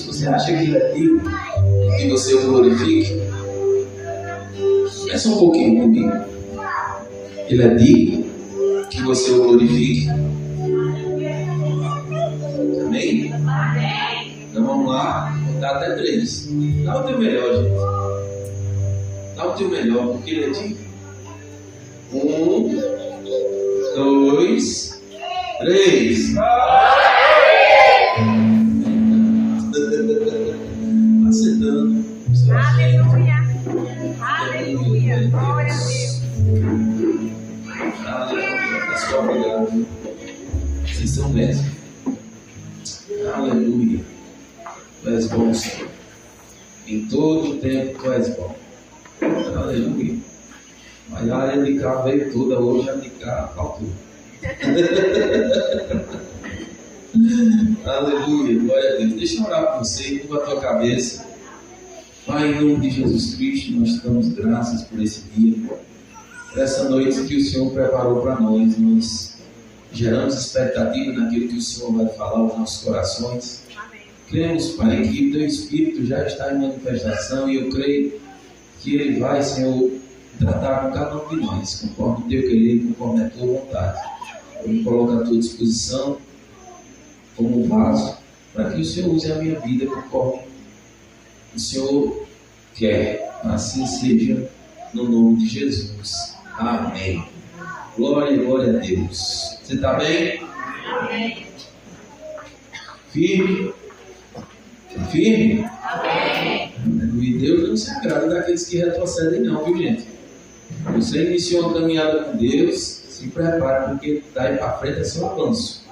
Você acha que ele é digno que você o glorifique? Pensa um pouquinho comigo. Ele é digno que você o glorifique? Amém? Então vamos lá, contar até 3. Dá o teu melhor, gente. Dá o teu melhor, porque ele é digno. 1, 2, 3. Aleluia. Aleluia. Glória a Deus. Aleluia. Obrigado. Vocês são mestres. Aleluia. Tu és bom, Senhor. Em todo o tempo tu és bom. Aleluia. Mas a área de cá veio toda, hoje a de cá faltou. Aleluia. Glória a Deus. Deixa eu orar por você, curva a tua cabeça. Pai, em nome de Jesus Cristo, nós te damos graças por esse dia, por essa noite que o Senhor preparou para nós. Nós geramos expectativa naquilo que o Senhor vai falar aos nossos corações. Cremos, Pai, que o Teu Espírito já está em manifestação e eu creio que Ele vai, Senhor, tratar com cada um de nós, conforme o Teu querer, conforme a Tua vontade. Eu me coloco à Tua disposição como vaso, para que o Senhor use a minha vida conforme o Senhor quer. Assim seja, no nome de Jesus. Amém. Glória, glória a Deus. Você está bem? Amém. Firme? Firme? Amém. E Deus não se agrada daqueles que retrocedem não, viu, gente? Você iniciou uma caminhada com Deus, se prepare, porque daí para frente é seu avanço.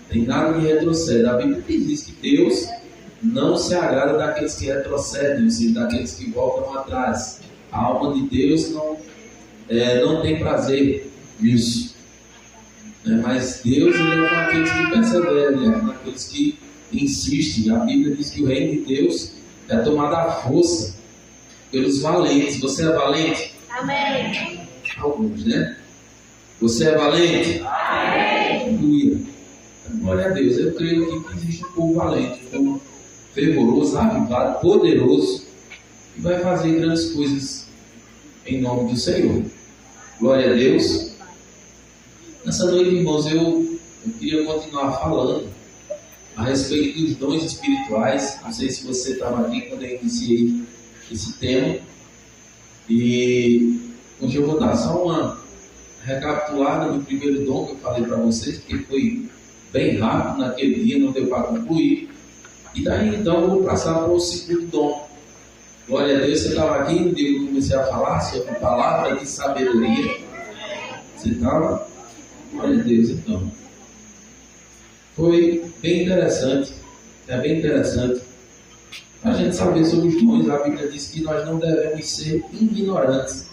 Tem nada de retrocede. A Bíblia diz que Deus não se agrada daqueles que retrocedem, ou seja, daqueles que voltam atrás. A alma de Deus não tem prazer nisso. Mas Deus ele é com aqueles que perseveram, ele é com aqueles que insistem. A Bíblia diz que o reino de Deus é tomado à força pelos valentes. Você é valente? Amém. Alguns, né? Você é valente? Amém. Aleluia. Glória a Deus. Eu creio que existe um povo valente, um povo fervoroso, avivado, poderoso, e vai fazer grandes coisas em nome do Senhor. Glória a Deus. Nessa noite, irmãos, eu queria continuar falando a respeito dos dons espirituais. Não sei se você estava aqui quando eu iniciei esse tema. E hoje eu vou dar só uma recapitulada do primeiro dom que eu falei para vocês, porque foi bem rápido naquele dia, não deu para concluir. E daí então eu vou passar para o segundo dom. Glória a Deus, você estava aqui no dia que eu comecei a falar sobre palavra de sabedoria. Você estava? Glória a Deus, então. Foi bem interessante. É bem interessante a gente saber sobre os dons. A Bíblia diz que nós não devemos ser ignorantes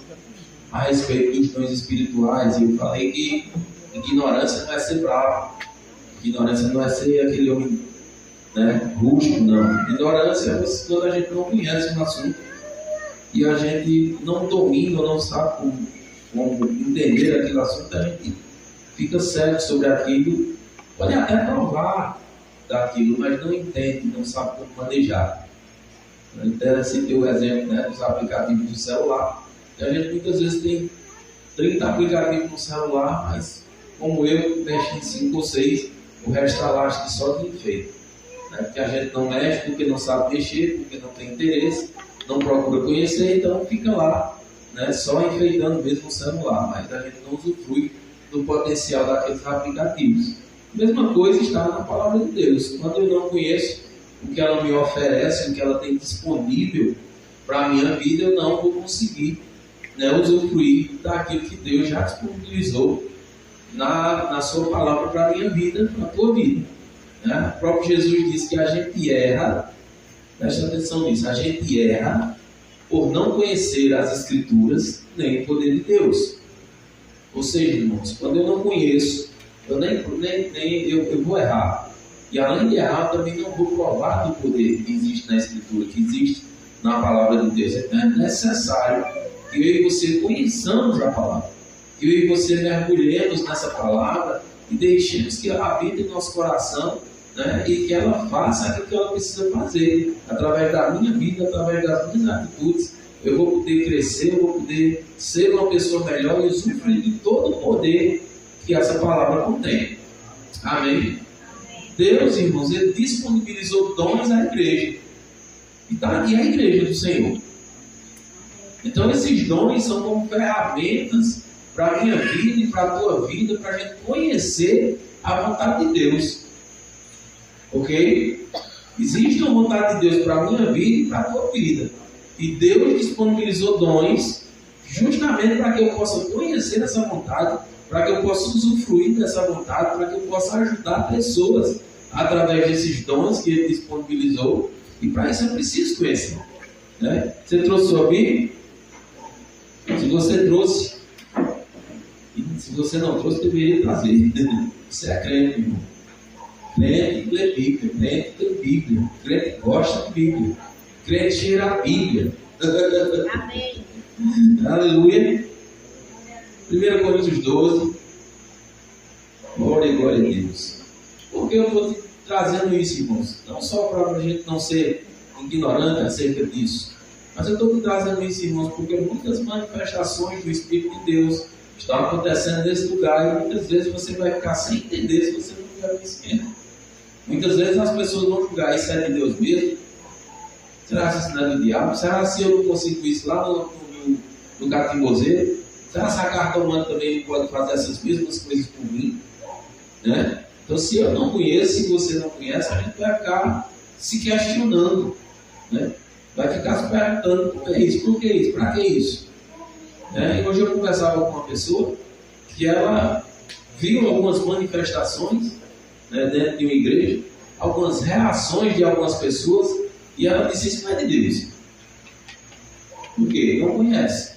a respeito dos dons espirituais. E eu falei que ignorância não é ser bravo. Ignorância não é ser aquele homem, né, rústico, não. Ignorância é quando a gente não conhece um assunto e a gente não domina ou não sabe como entender aquele assunto, a gente fica cego sobre aquilo, pode até provar daquilo, mas não entende, não sabe como manejar. Então, citei o exemplo, né, dos aplicativos do celular. A gente muitas vezes tem 30 aplicativos no celular, mas como eu, mexo em 5 ou 6, o resto está lá, acho que só de enfeite. Né? Porque a gente não mexe, porque não sabe mexer, porque não tem interesse, não procura conhecer, então fica lá, né, só enfeitando mesmo o celular, mas a gente não usufrui do potencial daqueles aplicativos. A mesma coisa está na palavra de Deus. Quando eu não conheço o que ela me oferece, o que ela tem disponível para a minha vida, eu não vou conseguir, né, usufruir daquilo que Deus já disponibilizou na sua palavra para a minha vida, para a tua vida. Né? O próprio Jesus disse que a gente erra, presta atenção nisso, a gente erra por não conhecer as Escrituras nem o poder de Deus. Ou seja, irmãos, quando eu não conheço, eu vou errar. E além de errar, eu também não vou provar do poder que existe na Escritura, que existe na palavra de Deus. Então é necessário que eu e você conheçamos a palavra, que eu e você mergulhemos nessa palavra e deixemos que ela habite em nosso coração, né, e que ela faça aquilo que ela precisa fazer, através da minha vida, através das minhas atitudes. Eu vou poder crescer, eu vou poder ser uma pessoa melhor e usufruir de todo o poder que essa palavra contém. Amém? Deus, irmãos, Ele disponibilizou dons à igreja. E é a igreja do Senhor. Então esses dons são como ferramentas para a minha vida e para a tua vida, para a gente conhecer a vontade de Deus. Ok? Existe uma vontade de Deus para a minha vida e para a tua vida. E Deus disponibilizou dons justamente para que eu possa conhecer essa vontade, para que eu possa usufruir dessa vontade, para que eu possa ajudar pessoas através desses dons que Ele disponibilizou. E para isso eu preciso conhecer. Né? Você trouxe sua Bíblia? Se você trouxe, e se você não trouxe, deveria trazer. Você é crente, irmão. Crente lê Bíblia, crente tem Bíblia, crente gosta de Bíblia, crente cheira a Bíblia. Amém. Aleluia. 1 Coríntios 12. Glória e glória a Deus. Porque eu estou trazendo isso, irmãos? Não só para a gente não ser ignorante acerca disso, mas eu estou trazendo isso, irmãos, porque muitas manifestações do Espírito de Deus estão acontecendo nesse lugar e muitas vezes você vai ficar sem entender se você não tiver conhecimento. Muitas vezes as pessoas vão julgar isso é de Deus mesmo. Será que isso não é do diabo? Será que se eu não consigo isso lá no catimbozeiro? Será que a cartomante também não pode fazer essas mesmas coisas por mim? Né? Então, se eu não conheço, se você não conhece, a gente vai ficar se questionando, né? Vai ficar se perguntando: por que isso? Por que isso? Para que isso? E hoje eu conversava com uma pessoa que ela viu algumas manifestações, né, dentro de uma igreja, algumas reações de algumas pessoas, e ela disse: isso não é de Deus. Por quê? Não conhece.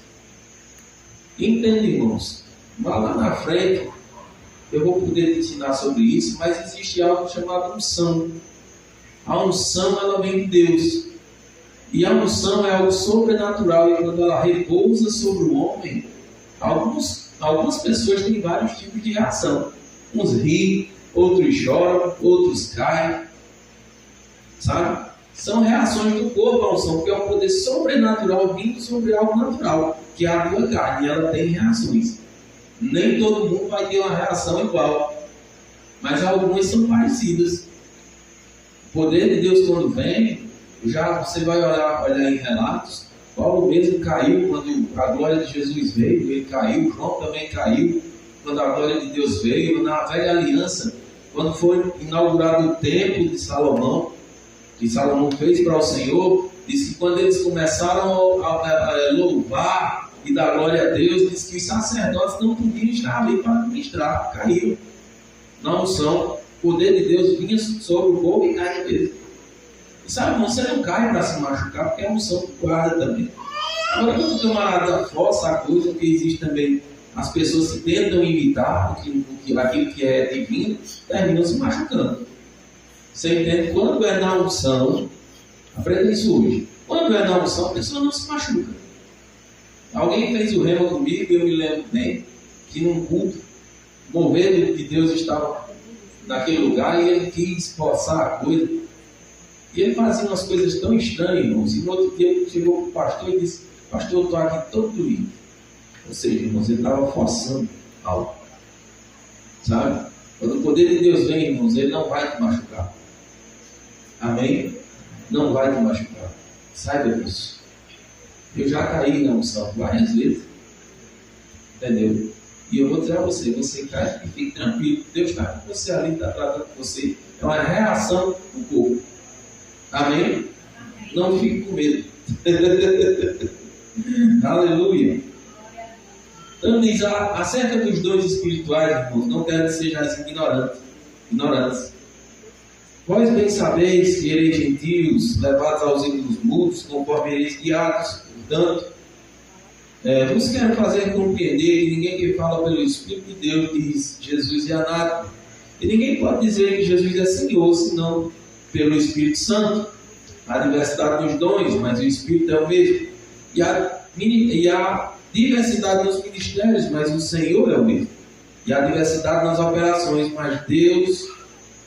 Entende, irmãos? Vá lá na frente, eu vou poder te ensinar sobre isso, mas existe algo chamado unção. A unção, ela vem de Deus. E a unção é algo sobrenatural, e quando ela repousa sobre o homem, algumas pessoas têm vários tipos de reação. Uns riem, outros choram, outros caem. Sabe? São reações do corpo à unção, porque é um poder sobrenatural vindo sobre algo natural, que é a tua carne, e ela tem reações. Nem todo mundo vai ter uma reação igual, mas algumas são parecidas. O poder de Deus, quando vem, você vai olhar em relatos. Paulo mesmo caiu quando a glória de Jesus veio, ele caiu. João também caiu quando a glória de Deus veio. Na velha aliança, quando foi inaugurado o templo de Salomão, que Salomão fez para o Senhor, disse que quando eles começaram a louvar e dar glória a Deus, disse que os sacerdotes não podiam estar ali para ministrar, caíram na unção. O poder de Deus vinha sobre o povo e caía mesmo. E sabe, irmão, você não cai para se machucar, porque a unção guarda também. Agora, quando o camarada força a coisa, porque existe também as pessoas que tentam imitar aquilo que é divino, terminam se machucando. Você entende? Quando é na unção, aprenda isso hoje. Quando é na unção, a pessoa não se machuca. Alguém fez o rema comigo, eu me lembro bem, que num culto, mover de Deus estava naquele lugar e ele quis forçar a coisa. E ele fazia umas coisas tão estranhas, irmãos. E no outro dia ele chegou para o pastor e disse: pastor, eu estou aqui todo doído. Ou seja, irmãos, ele estava forçando algo. Sabe? Quando o poder de Deus vem, irmãos, ele não vai te machucar. Amém? Não vai te machucar. Saiba disso. Eu já caí na unção várias vezes. Entendeu? E eu vou dizer a você, você cai e fique tranquilo. Deus está com você ali, está tratando com você. É uma reação do corpo. Amém? Não fique com medo. Aleluia. Então diz, acerca dos dons espirituais, irmãos, não quero que sejais ignorantes. Vós bem sabeis que ereis gentios, levados aos ídolos mudos, conforme ereis guiados. Portanto, vos quero fazer compreender que ninguém que fala pelo Espírito de Deus diz Jesus é anátema. E ninguém pode dizer que Jesus é Senhor, senão pelo Espírito Santo. Há diversidade nos dons, mas o Espírito é o mesmo. E há diversidade nos ministérios, mas o Senhor é o mesmo. E há diversidade nas operações, mas Deus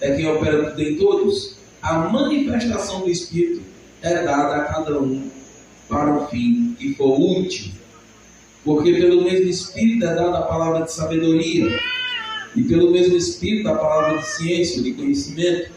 é quem opera tudo em todos. A manifestação do Espírito é dada a cada um para o fim que for útil. Porque pelo mesmo Espírito é dada a palavra de sabedoria, e pelo mesmo Espírito a palavra de ciência, de conhecimento,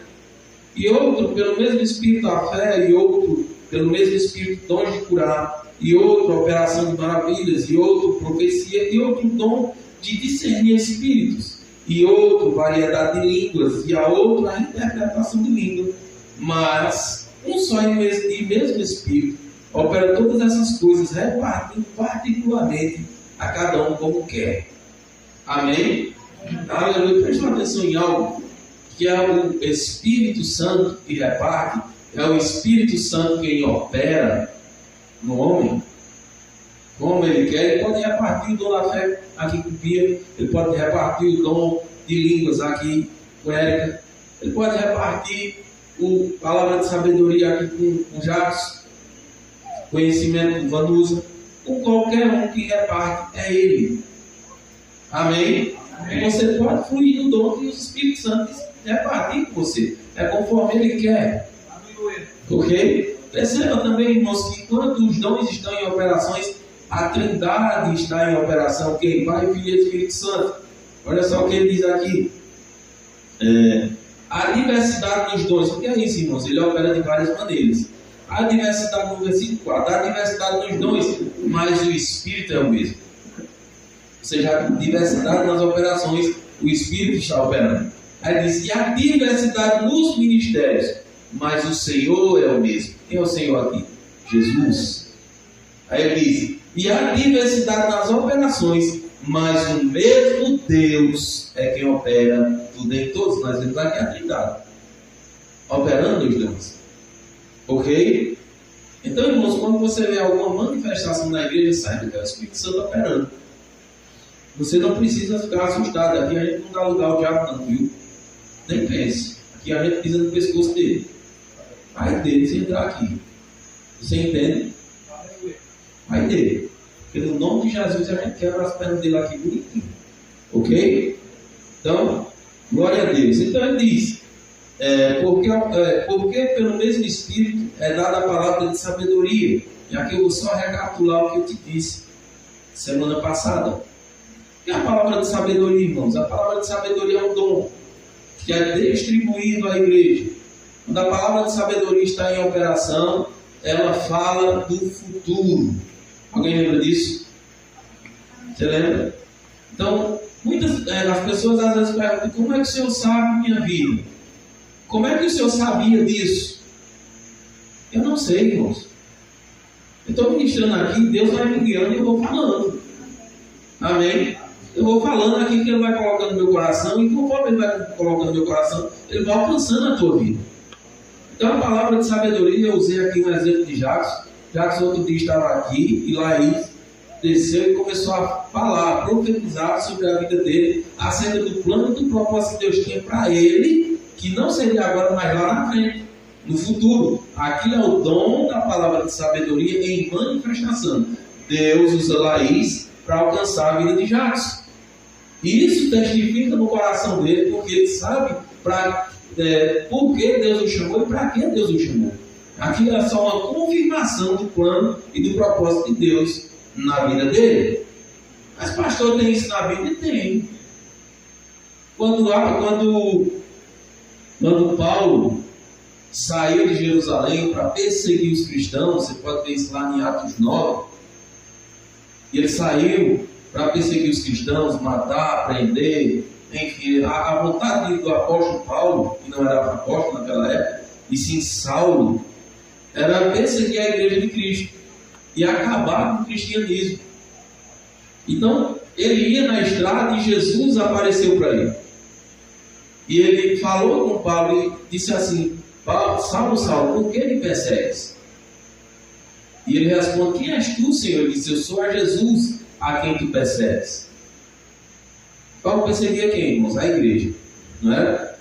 e outro pelo mesmo Espírito a fé, e outro pelo mesmo Espírito dons de curar, e outro operação de maravilhas, e outro profecia, e outro dom de discernir espíritos, e outro variedade de línguas, e a outro a interpretação de língua. Mas um só e mesmo Espírito opera todas essas coisas, repartindo particularmente a cada um como quer. Amém? Aleluia. Preste atenção em algo, que é o Espírito Santo que reparte, é o Espírito Santo quem opera no homem, como ele quer. Ele pode repartir o dom da fé aqui com o Pia, ele pode repartir o dom de línguas aqui com Érica, ele pode repartir a palavra de sabedoria aqui com Jacques, conhecimento com Vanusa, com qualquer um que reparte, é ele. Amém? Amém. Você pode fluir no dom que o Espírito Santo repartir com você, é conforme ele quer. Ok? Perceba também, irmãos, que quando os dons estão em operações, a Trindade está em operação. Quem? Pai, Filho e Espírito Santo. Olha só o que ele diz aqui. A diversidade dos dons. O que é isso, irmãos? Ele opera de várias maneiras. A diversidade no versículo 4. A diversidade nos dons, mas o Espírito é o mesmo. Ou seja, a diversidade nas operações, o Espírito está operando. Aí diz, e a diversidade nos ministérios, mas o Senhor é o mesmo. Quem é o Senhor aqui? Jesus. Aí ele diz, e a diversidade nas operações, mas o mesmo Deus é quem opera tudo em todos. Nós vemos aqui a Trindade operando os dons. Ok? Então, irmãos, quando você vê alguma manifestação na igreja, saiba que é o Espírito Santo operando. Você não precisa ficar assustado. Aqui a gente não dá lugar ao diabo, não, viu? Nem pense. Aqui a gente pisa no pescoço dele. Vai dele se entrar aqui. Você entende? Vai dele. Porque no nome de Jesus a gente quebra as pernas dele aqui bonitinho. Ok? Então, glória a Deus. Então ele diz, porque pelo mesmo Espírito é dada a palavra de sabedoria. E aqui eu vou só recapitular o que eu te disse semana passada. E a palavra de sabedoria, irmãos? A palavra de sabedoria é um dom que é distribuído à igreja. Quando a palavra de sabedoria está em operação, ela fala do futuro. Alguém lembra disso? Você lembra? Então, as pessoas às vezes perguntam, como é que o Senhor sabe minha vida? Como é que o Senhor sabia disso? Eu não sei, irmãos. Eu estou ministrando aqui, Deus vai me guiando e eu vou falando. Amém? Eu vou falando aqui que Ele vai colocando no meu coração, e conforme Ele vai colocando no meu coração, Ele vai alcançando a tua vida. Então a palavra de sabedoria, eu usei aqui um exemplo de Jacques. Jacques outro dia estava aqui, e Laís desceu e começou a falar, a profetizar sobre a vida dele, acerca do plano e do propósito que Deus tinha para ele, que não seria agora, mas lá na frente, no futuro. Aquilo é o dom da palavra de sabedoria em manifestação. Deus usa Laís para alcançar a vida de Jacques. E isso testifica no coração dele, porque ele sabe por que Deus o chamou e para que Deus o chamou. Aqui é só uma confirmação do plano e do propósito de Deus na vida dele. Mas pastor, tem isso na Bíblia? Tem. Quando Paulo saiu de Jerusalém para perseguir os cristãos, você pode ver isso lá em Atos 9, e ele saiu para perseguir os cristãos, matar, prender, enfim, a vontade do apóstolo Paulo, que não era apóstolo naquela época, e sim Saulo, era perseguir a igreja de Cristo e acabar com o cristianismo. Então, ele ia na estrada e Jesus apareceu para ele. E ele falou com Paulo e disse assim: Saulo, Saulo, por que me persegues? E ele responde: quem és tu, Senhor? Ele disse: eu sou a Jesus a quem tu persegues. Paulo perseguia quem, irmãos? A igreja, não é?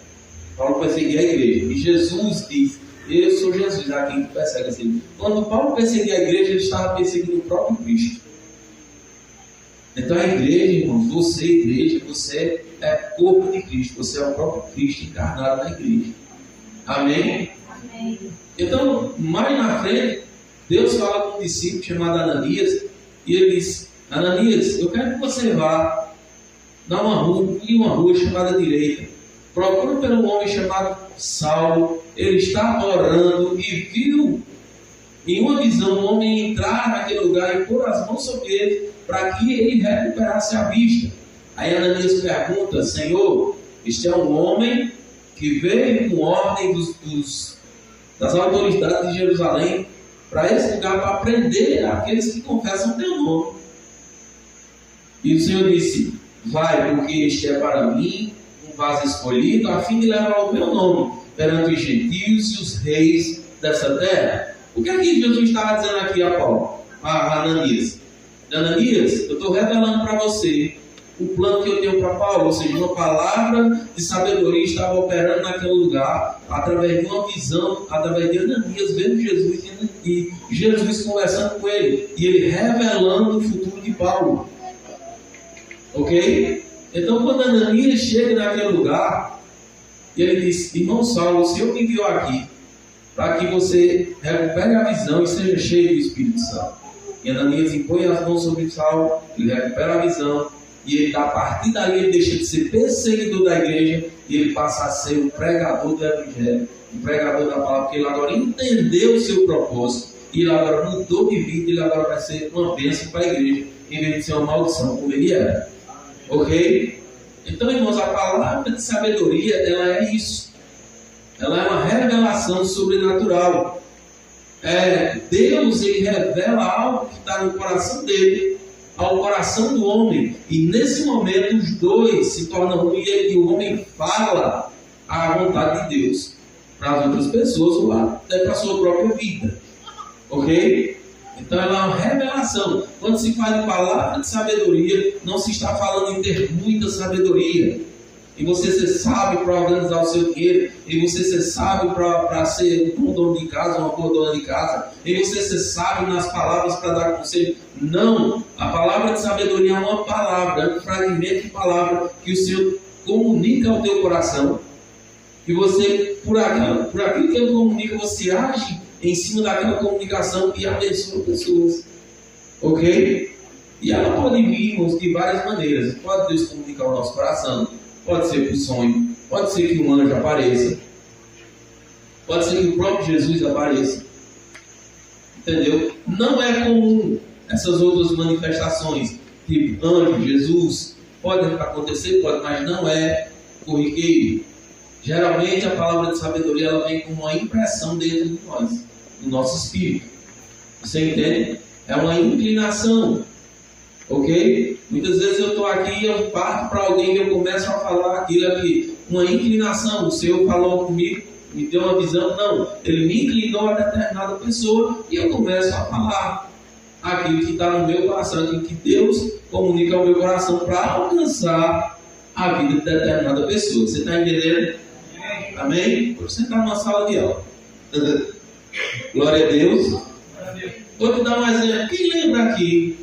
Paulo perseguia a igreja. E Jesus diz: eu sou Jesus a quem tu persegues. Quando Paulo perseguia a igreja, ele estava perseguindo o próprio Cristo. Então a igreja, irmãos, você igreja, você é corpo de Cristo, você é o próprio Cristo encarnado na igreja. Amém? Amém. Então, mais na frente, Deus fala com um discípulo chamado Ananias, e ele diz: Ananias, eu quero que você vá em uma rua chamada direita, procura pelo homem chamado Saulo. Ele está orando e viu em uma visão um homem entrar naquele lugar e pôr as mãos sobre ele para que ele recuperasse a vista. Aí Ananias pergunta: Senhor, este é um homem que veio com ordem das autoridades de Jerusalém para esse lugar para prender aqueles que confessam teu nome. E o Senhor disse: vai, porque este é para mim um vaso escolhido, a fim de levar o meu nome perante os gentios e os reis dessa terra. O que é que Jesus estava dizendo aqui a Paulo, a Ananias? Ananias, eu estou revelando para você o plano que eu tenho para Paulo, ou seja, uma palavra de sabedoria estava operando naquele lugar, através de uma visão, através de Ananias vendo Jesus e Jesus conversando com ele, e ele revelando o futuro de Paulo. Ok? Então, quando Ananias chega naquele lugar, e ele diz: irmão Saulo, o Senhor me enviou aqui para que você recupere a visão e seja cheio do Espírito Santo. E Ananias impõe as mãos sobre Saulo, ele recupera a visão, e ele, a partir dali, ele deixa de ser perseguidor da igreja e ele passa a ser o pregador do Evangelho, o pregador da palavra, porque ele agora entendeu o seu propósito, e ele agora mudou de vida, ele agora vai ser uma bênção para a igreja, em vez de ser uma maldição, como ele era. Ok? Então, irmãos, a palavra de sabedoria, ela é isso. Ela é uma revelação sobrenatural. Deus, ele revela algo que está no coração dele ao coração do homem, e nesse momento os dois se tornam um, e o homem fala a vontade de Deus para as outras pessoas ou até para a sua própria vida. Ok? Então ela é uma revelação. Quando se fala de palavra de sabedoria, não se está falando em ter muita sabedoria, e você ser sábio para organizar o seu dinheiro, e você ser sábio para ser um dono de casa, uma boa dona de casa, e você ser sábio nas palavras para dar conselho. Não, a palavra de sabedoria é uma palavra, é um fragmento de palavra que o Senhor comunica ao teu coração, e você, por aquilo que Ele comunica, você age em cima daquela comunicação e abençoa pessoas. Ok? E ela pode vir, irmãos, de várias maneiras. Pode Deus comunicar o nosso coração, pode ser por sonho, pode ser que um anjo apareça, pode ser que o próprio Jesus apareça. Entendeu? Não é comum essas outras manifestações, tipo anjo, Jesus. Pode acontecer, pode, mas não é corriqueiro. Geralmente a palavra de sabedoria ela vem com uma impressão dentro de nós, do nosso espírito. Você entende? É uma inclinação. Ok? Muitas vezes eu estou aqui e eu parto para alguém e eu começo a falar aquilo aqui. Uma inclinação. O Senhor falou comigo, me deu uma visão. Não, Ele me inclinou a determinada pessoa e eu começo a falar aquilo que está no meu coração, aquilo que Deus comunica ao meu coração para alcançar a vida de determinada pessoa. Você está entendendo? Amém? Você está numa sala de aula. Glória a Deus. Vou te dar um exemplo. Quem lembra aqui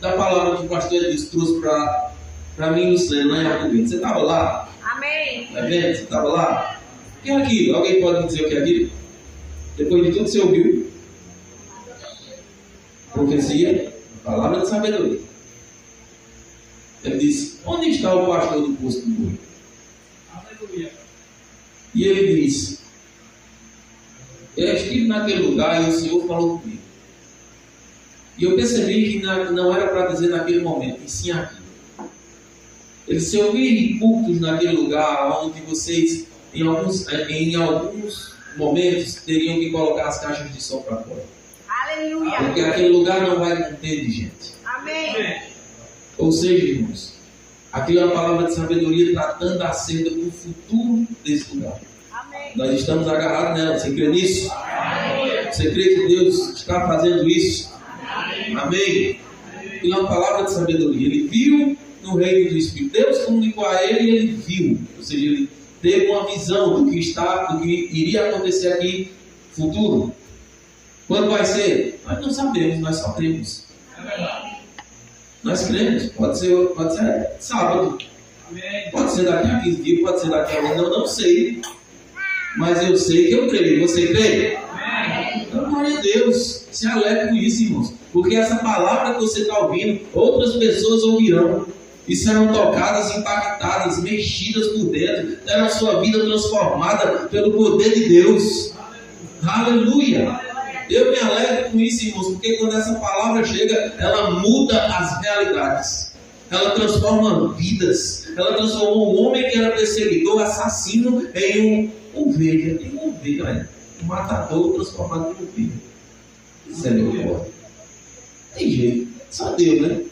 da palavra que o pastor Edson trouxe para Para mim, Luciano, lá em Arco Verde. Você estava lá? Amém. Tá vendo? Você estava lá? O que é aquilo? Alguém pode me dizer o que é aquilo? Depois de tudo que você ouviu? Profecia, palavra de sabedoria. Ele disse: onde está o pastor do poço do boi? E ele disse: eu estive naquele lugar e o Senhor falou comigo. E eu percebi que não era para dizer naquele momento, e sim aqui. Ele disse: eu vi cultos naquele lugar onde vocês, em alguns momentos, teriam que colocar as caixas de som para fora. Aleluia. Porque aquele lugar não vai conter de gente. Amém. Ou seja, irmãos, aqui é uma palavra de sabedoria tratando acerca do futuro desse lugar. Amém. Nós estamos agarrados nela. Você crê nisso? Amém. Você crê que Deus está fazendo isso? Amém. Amém. E é uma palavra de sabedoria. Ele viu no reino do Espírito. Deus comunicou a ele e ele viu. Ou seja, ele teve uma visão do que iria acontecer aqui futuro. Quando vai ser? Nós não sabemos, nós só cremos. É verdade. Nós cremos. Pode ser sábado. Amém. Pode ser daqui a 15 dias, pode ser daqui a 10 dias, eu não sei. Mas eu sei que eu creio. Você crê? Amém. Então, glória a Deus. Se alegre com isso, irmãos. Porque essa palavra que você está ouvindo, outras pessoas ouvirão. E serão tocadas, impactadas, mexidas por dentro. Terão a sua vida transformada pelo poder de Deus. Aleluia. Eu me alegro com isso, irmãos, porque quando essa palavra chega, ela muda as realidades. Ela transforma vidas. Ela transformou um homem que era perseguidor, assassino, em ovelha. Em uma ovelha, um matador transformado em ovelha. Isso é meu corpo. Tem jeito. Só Deus, né?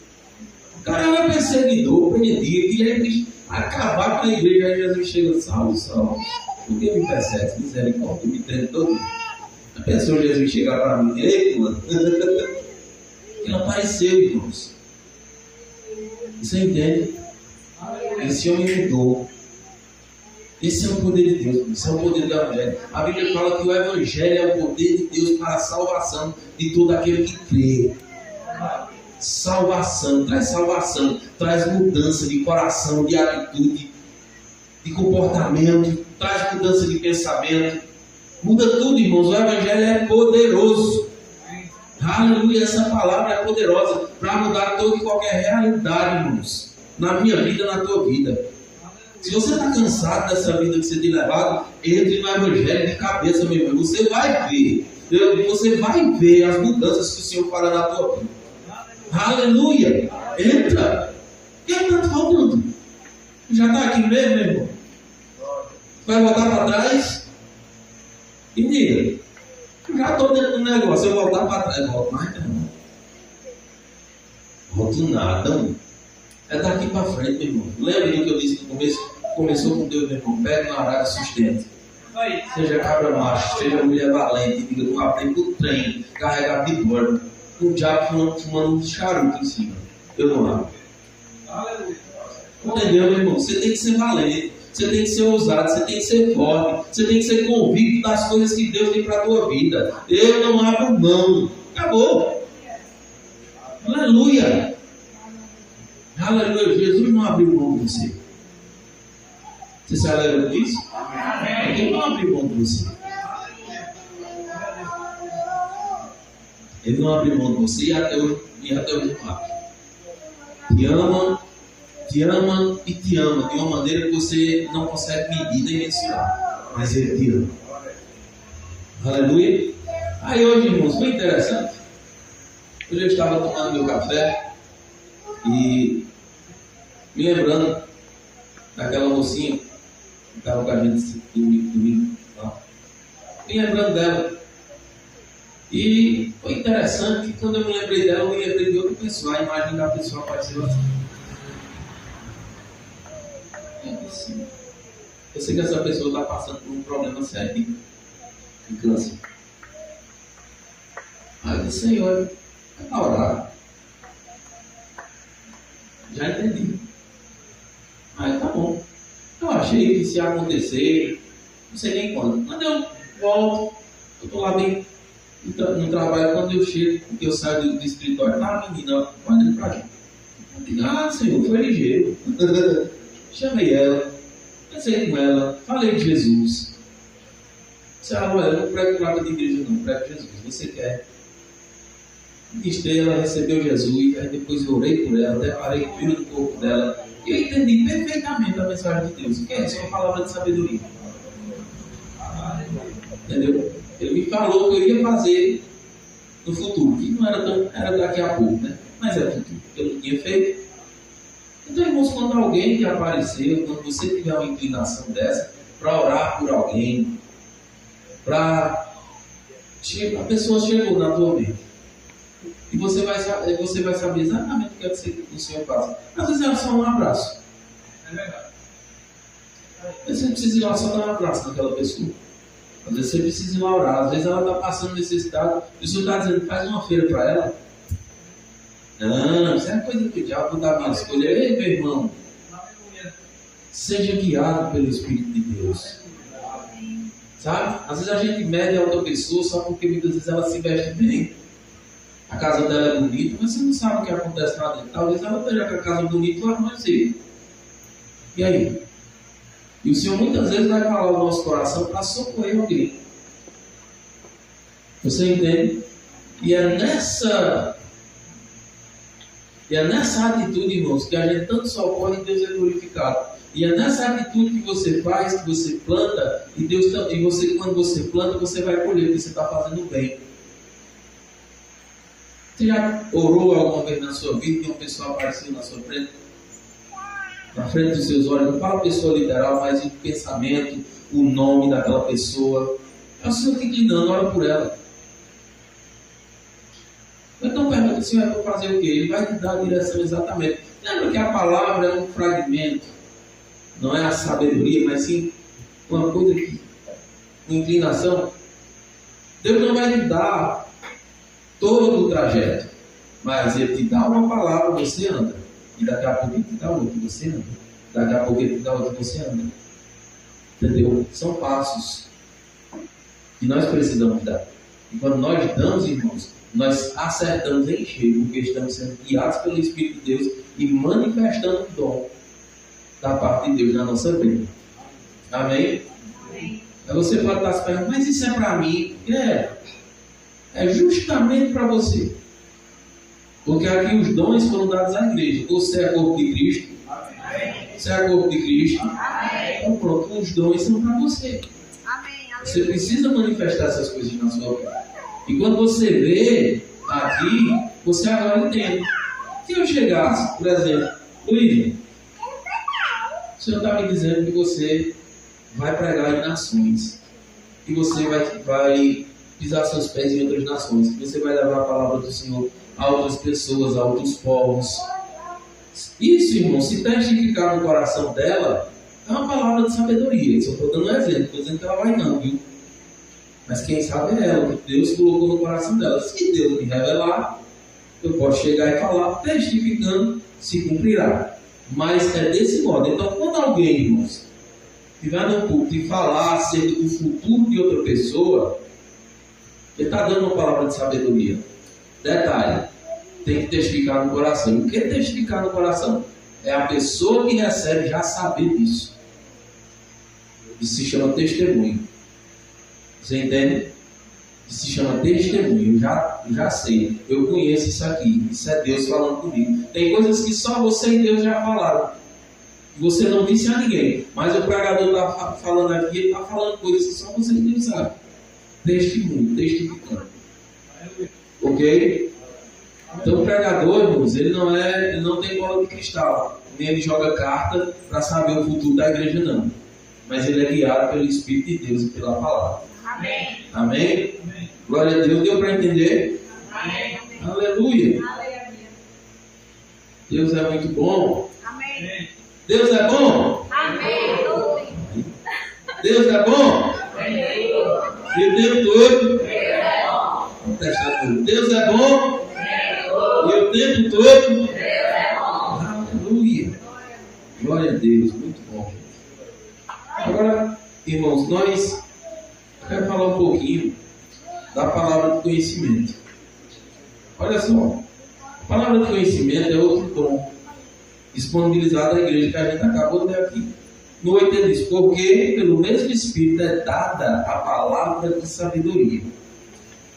O cara era perseguidor, prendia, queria acabar com a igreja. Aí Jesus chega: salve, salve. Por que me persegue? Misericórdia, me prende todo mundo. A pessoa, Jesus chegar para mim: ei, mano. Ele apareceu, irmãos. Você entende? Esse homem mudou. Esse é o poder de Deus. Esse é o poder do Evangelho. A Bíblia fala que o Evangelho é o poder de Deus para a salvação de todo aquele que crê. Salvação, traz mudança de coração, de atitude, de comportamento, traz mudança de pensamento. Muda tudo, irmãos. O Evangelho é poderoso. Aleluia, essa palavra é poderosa para mudar toda e qualquer realidade, irmãos. Na minha vida, na tua vida. Se você está cansado dessa vida que você tem levado, entre no Evangelho de cabeça, meu irmão. Você vai ver as mudanças que o Senhor fará na tua vida. Aleluia. Entra. O que está te faltando? Já está aqui mesmo, meu irmão? Vai voltar para trás? E diga: já estou dentro do negócio. Eu voltar para trás, volto mais não. Volto nada, mano. É daqui para frente, meu irmão. Lembra do que eu disse no começo? Começou com Deus, meu irmão. Pega uma arara e sustenta. Seja cabra macho, seja mulher valente. Diga: não aprende o trem, carregado de bordo. O diabo fumando um charuto em cima. Eu não abro. Entendeu, meu irmão? Você tem que ser valente. Você tem que ser ousado, você tem que ser forte, você tem que ser convicto das coisas que Deus tem para a tua vida. Eu não abro mão. Acabou. Aleluia. Aleluia. Jesus não abriu mão de você. Você se alegra com isso? Ele não abriu mão de você. Ele não abriu mão de você e até hoje não abre. Te ama e te ama de uma maneira que você não consegue medir nem mensurar. Mas Ele te ama. Aleluia. Aí hoje, irmãos, foi interessante. Hoje eu estava tomando meu café e me lembrando daquela mocinha que estava com a gente domingo. Me lembrando dela. E foi interessante que quando eu me lembrei dela, eu me lembrei de outra pessoa. A imagem da pessoa apareceu assim. Eu sei que essa pessoa está passando por um problema sério de câncer. Aí eu disse: Senhor, é para orar. Já entendi. Aí tá bom. Eu achei que se ia acontecer, não sei nem quando. Quando eu volto, eu estou lá bem no trabalho. Quando eu chego, porque eu saio do escritório, tá a menina olhando para mim. Eu digo, Senhor, foi ligeiro. Chamei ela, pensei com ela, falei de Jesus. Disse, olha, eu não prego placa de igreja não, prego Jesus, você quer? Ministrei, ela recebeu Jesus, aí depois eu orei por ela, deparei com o filho do corpo dela, e eu entendi perfeitamente a mensagem de Deus, que é só uma palavra de sabedoria. Entendeu? Ele me falou que eu ia fazer no futuro, que não era tão, era daqui a pouco, né? Mas era futuro, que eu não tinha feito. Então, irmãos, quando alguém que apareceu, quando você tiver uma inclinação dessa, para orar por alguém, a pessoa chegou na tua mente. E você vai saber exatamente o que o Senhor faz. Às vezes é só um abraço. É verdade. Você não precisa ir lá só dar um abraço naquela pessoa. Às vezes você precisa ir lá orar. Às vezes ela está passando necessidade. E o Senhor está dizendo, faz uma feira para ela. Não, isso é coisa que o diabo da minha escolha. Ei, meu irmão. Seja guiado pelo Espírito de Deus. Sabe? Às vezes a gente mede a outra pessoa só porque muitas vezes ela se veste bem. A casa dela é bonita, mas você não sabe o que acontece lá dentro. Talvez ela esteja com a casa bonita lá no cedo. E aí? E o Senhor muitas vezes vai falar o nosso coração para socorrer alguém. Você entende? E é nessa atitude, irmãos, que a gente tanto socorre e Deus é glorificado. E é nessa atitude que você faz, que você planta, e você, quando você planta, você vai colher, porque você está fazendo bem. Você já orou alguma vez na sua vida e uma pessoa apareceu na sua frente? Na frente dos seus olhos, não fala pessoa literal, mas o pensamento, o nome daquela pessoa. É o Senhor te inclinando, ora por ela. Então pergunta, Senhor, eu vou fazer o quê? Ele vai te dar a direção exatamente. Lembra que a palavra é um fragmento, não é a sabedoria, mas sim uma coisa que, uma inclinação. Deus não vai lhe dar todo o trajeto, mas Ele te dá uma palavra, você anda, e daqui a pouco Ele te dá outra, você anda, daqui a pouco Ele te dá outra, você anda. Entendeu? São passos que nós precisamos dar. E quando nós damos, irmãos, nós acertamos em cheio, porque estamos sendo guiados pelo Espírito de Deus e manifestando o dom da parte de Deus na nossa vida. Amém? Amém. Aí você pode estar se perguntando, mas isso é para mim? É justamente para você. Porque aqui os dons foram dados à igreja. Você é corpo de Cristo. Amém. Você é corpo de Cristo. Amém. Então pronto, os dons são para você. Amém. Você precisa manifestar essas coisas na sua vida. E quando você vê aqui, você agora entende. Se eu chegasse, por exemplo, Luiz, o Senhor está me dizendo que você vai pregar em nações. Que você vai pisar seus pés em outras nações. Que você vai levar a palavra do Senhor a outras pessoas, a outros povos. Isso, irmão, se testificar no coração dela, é uma palavra de sabedoria. Só estou dando um exemplo, estou dizendo que ela vai não, viu? Mas quem sabe é ela, que Deus colocou no coração dela. Se Deus me revelar, eu posso chegar e falar, testificando, se cumprirá. Mas é desse modo. Então, quando alguém, irmãos, estiver no púlpito e falar acerca do futuro de outra pessoa, ele está dando uma palavra de sabedoria. Detalhe, tem que testificar no coração. O que é testificar no coração? É a pessoa que recebe já saber disso. Isso se chama testemunho. Você entende? Isso se chama testemunho. Eu já sei. Eu conheço isso aqui. Isso é Deus falando comigo. Tem coisas que só você e Deus já falaram. Que você não disse a ninguém. Mas o pregador está falando aqui, ele está falando coisas que só você e Deus sabem. Testemunho, testificando. Ok? Então o pregador, irmãos, ele não tem bola de cristal. Nem ele joga carta para saber o futuro da igreja, não. Mas ele é guiado pelo Espírito de Deus e pela palavra. Amém. Amém? Amém. Glória a Deus. Deu para entender? Amém. Aleluia. Deus é muito bom. Amém. Deus é bom? Amém. Deus é bom? Amém. E o tempo todo? Deus é bom. Vamos testar tudo. Deus é bom? Amém. E o tempo todo? Deus é bom. Aleluia. Glória a Deus. Muito bom. Agora, irmãos, nós quero falar um pouquinho da palavra de conhecimento. Olha só. A palavra de conhecimento é outro dom disponibilizado à igreja que a gente acabou de ver aqui. No 8 ele diz: porque pelo mesmo Espírito é dada a palavra de sabedoria,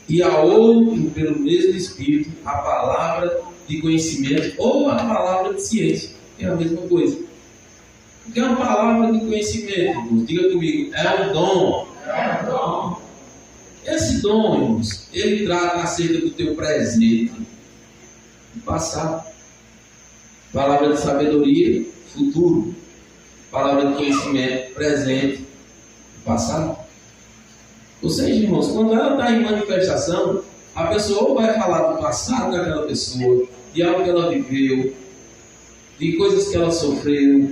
e a outro, pelo mesmo Espírito, a palavra de conhecimento ou a palavra de ciência. É a mesma coisa. O que é uma palavra de conhecimento, irmãos? Diga comigo: é um dom. É um dom. Esse dom, irmãos, ele trata acerca do teu presente, do passado. Palavra de sabedoria, futuro. Palavra de conhecimento, presente, passado. Ou seja, irmãos, quando ela está em manifestação, a pessoa ou vai falar do passado daquela pessoa, de algo que ela viveu, de coisas que ela sofreu,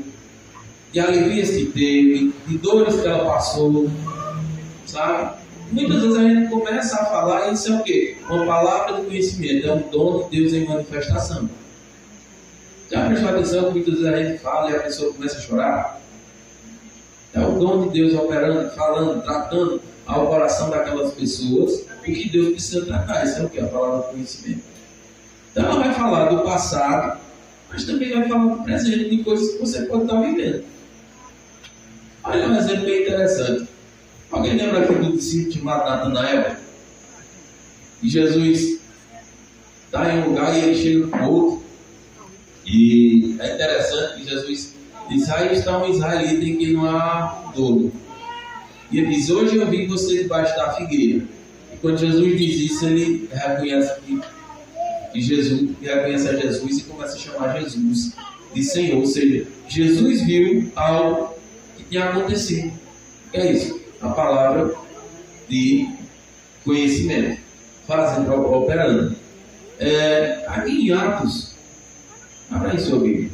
de alegrias que teve, de dores que ela passou, sabe? Muitas vezes a gente começa a falar e isso é o quê? Uma palavra de conhecimento, é um dom de Deus em manifestação. Já prestou atenção que muitas vezes a gente fala e a pessoa começa a chorar? É o dom de Deus operando, falando, tratando ao coração daquelas pessoas o que Deus precisa tratar. Isso é o que? A palavra de conhecimento. Então ela vai falar do passado, mas também vai falar do presente, de coisas que você pode estar vivendo. Olha um exemplo bem interessante. Alguém lembra aqui do discípulo chamado Natanael? E Jesus está em um lugar e ele chega com outro. E é interessante que Jesus diz: aí está um israelita em que não há dolo. E ele diz: hoje eu vi você debaixo da figueira. E quando Jesus diz isso, ele reconhece que Jesus, reconhece a Jesus e começa a chamar Jesus de Senhor. Ou seja, Jesus viu algo que tinha acontecido. É isso, a palavra de conhecimento, fazendo, operando. Aqui em Atos, abra aí sua Bíblia.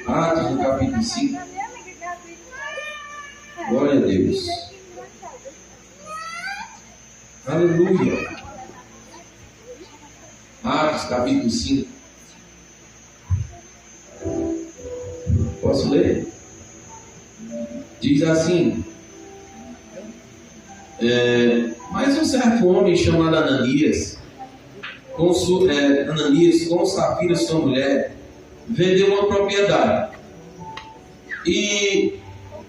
Atos, no capítulo 5. Glória a Deus. Aleluia. Atos, capítulo 5. Posso ler? Diz assim: mas um certo homem chamado Ananias, com Safira, sua mulher, vendeu uma propriedade e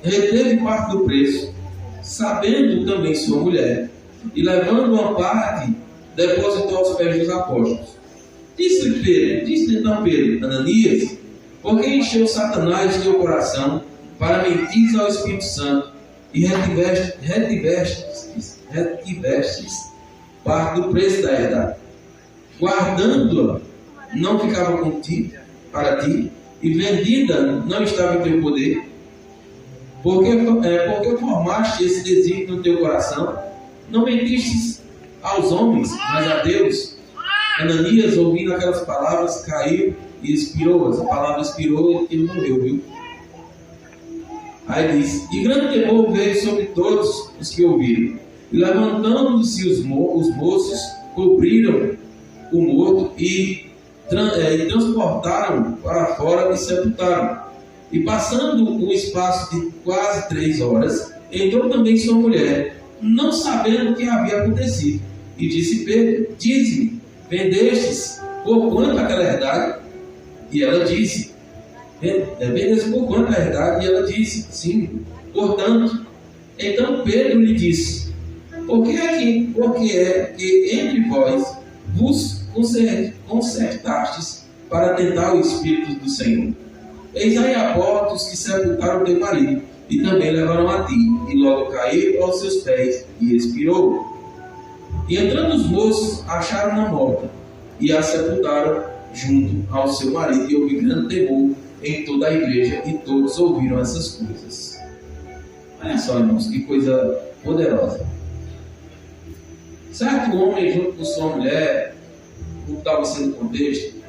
reteve parte do preço, sabendo também sua mulher, e levando uma parte, depositou aos pés dos apóstolos. Disse então Pedro: Ananias, por que encheu Satanás teu coração para mentires ao Espírito Santo e retivestes parte do preço da herdade? Guardando-a, não ficava contigo para ti, e vendida não estava em teu poder? Porque formaste esse desígnio no teu coração? Não mentiste aos homens, mas a Deus. Ananias, ouvindo aquelas palavras, caiu e expirou. A palavra expirou e ele morreu, viu? Aí diz: e grande temor veio sobre todos os que ouviram. E levantando-se os moços, cobriram o morto e transportaram para fora e sepultaram. E passando um espaço de quase 3 horas, entrou também sua mulher, não sabendo o que havia acontecido. E disse Pedro: dize-me, vendestes por quanto aquela herdade? E ela disse: vendeste por quanto a herdade? E ela disse: sim, portanto. Então Pedro lhe disse: porque é que entre vós vos concertastes para tentar o Espírito do Senhor? Eis aí a porta os que sepultaram teu marido, e também levaram a ti, e logo caiu aos seus pés, e expirou. E entrando os moços, acharam-na morta, e a sepultaram junto ao seu marido, e houve grande temor em toda a igreja, e todos ouviram essas coisas. Olha só, irmãos, que coisa poderosa. Certo homem junto com sua mulher, como estava sendo o contexto,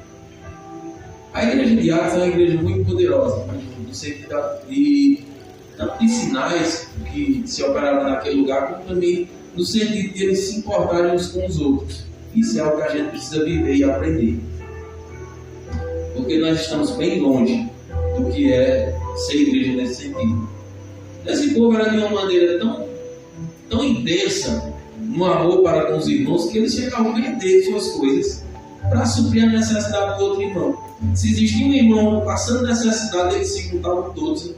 a igreja de Atos é uma igreja muito poderosa, no sentido de tanto de sinais que se operavam naquele lugar, como também no sentido de eles se importarem uns com os outros. Isso é algo que a gente precisa viver e aprender, porque nós estamos bem longe do que é ser igreja nesse sentido. Esse povo era de uma maneira tão intensa no amor para com os irmãos, que eles chegavam a vender suas coisas para suprir a necessidade do outro irmão. Se existia um irmão passando necessidade, eles se juntavam todos.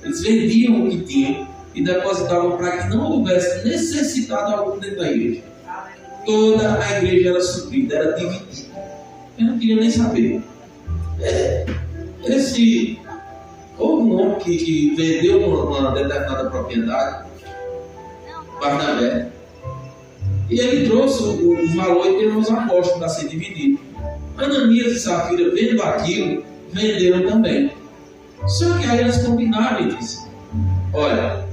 Eles vendiam o que tinham e depositavam para que não houvesse necessidade alguma dentro da igreja. Toda a igreja era suprida, era dividida. Eu não queria nem saber. Houve um homem que vendeu uma determinada propriedade, Barnabé, e ele trouxe o valor e deu aos apóstolos para ser dividido. Ananias e Safira, vendo aquilo, venderam também. Só que aí eles combinaram e disseram: olha,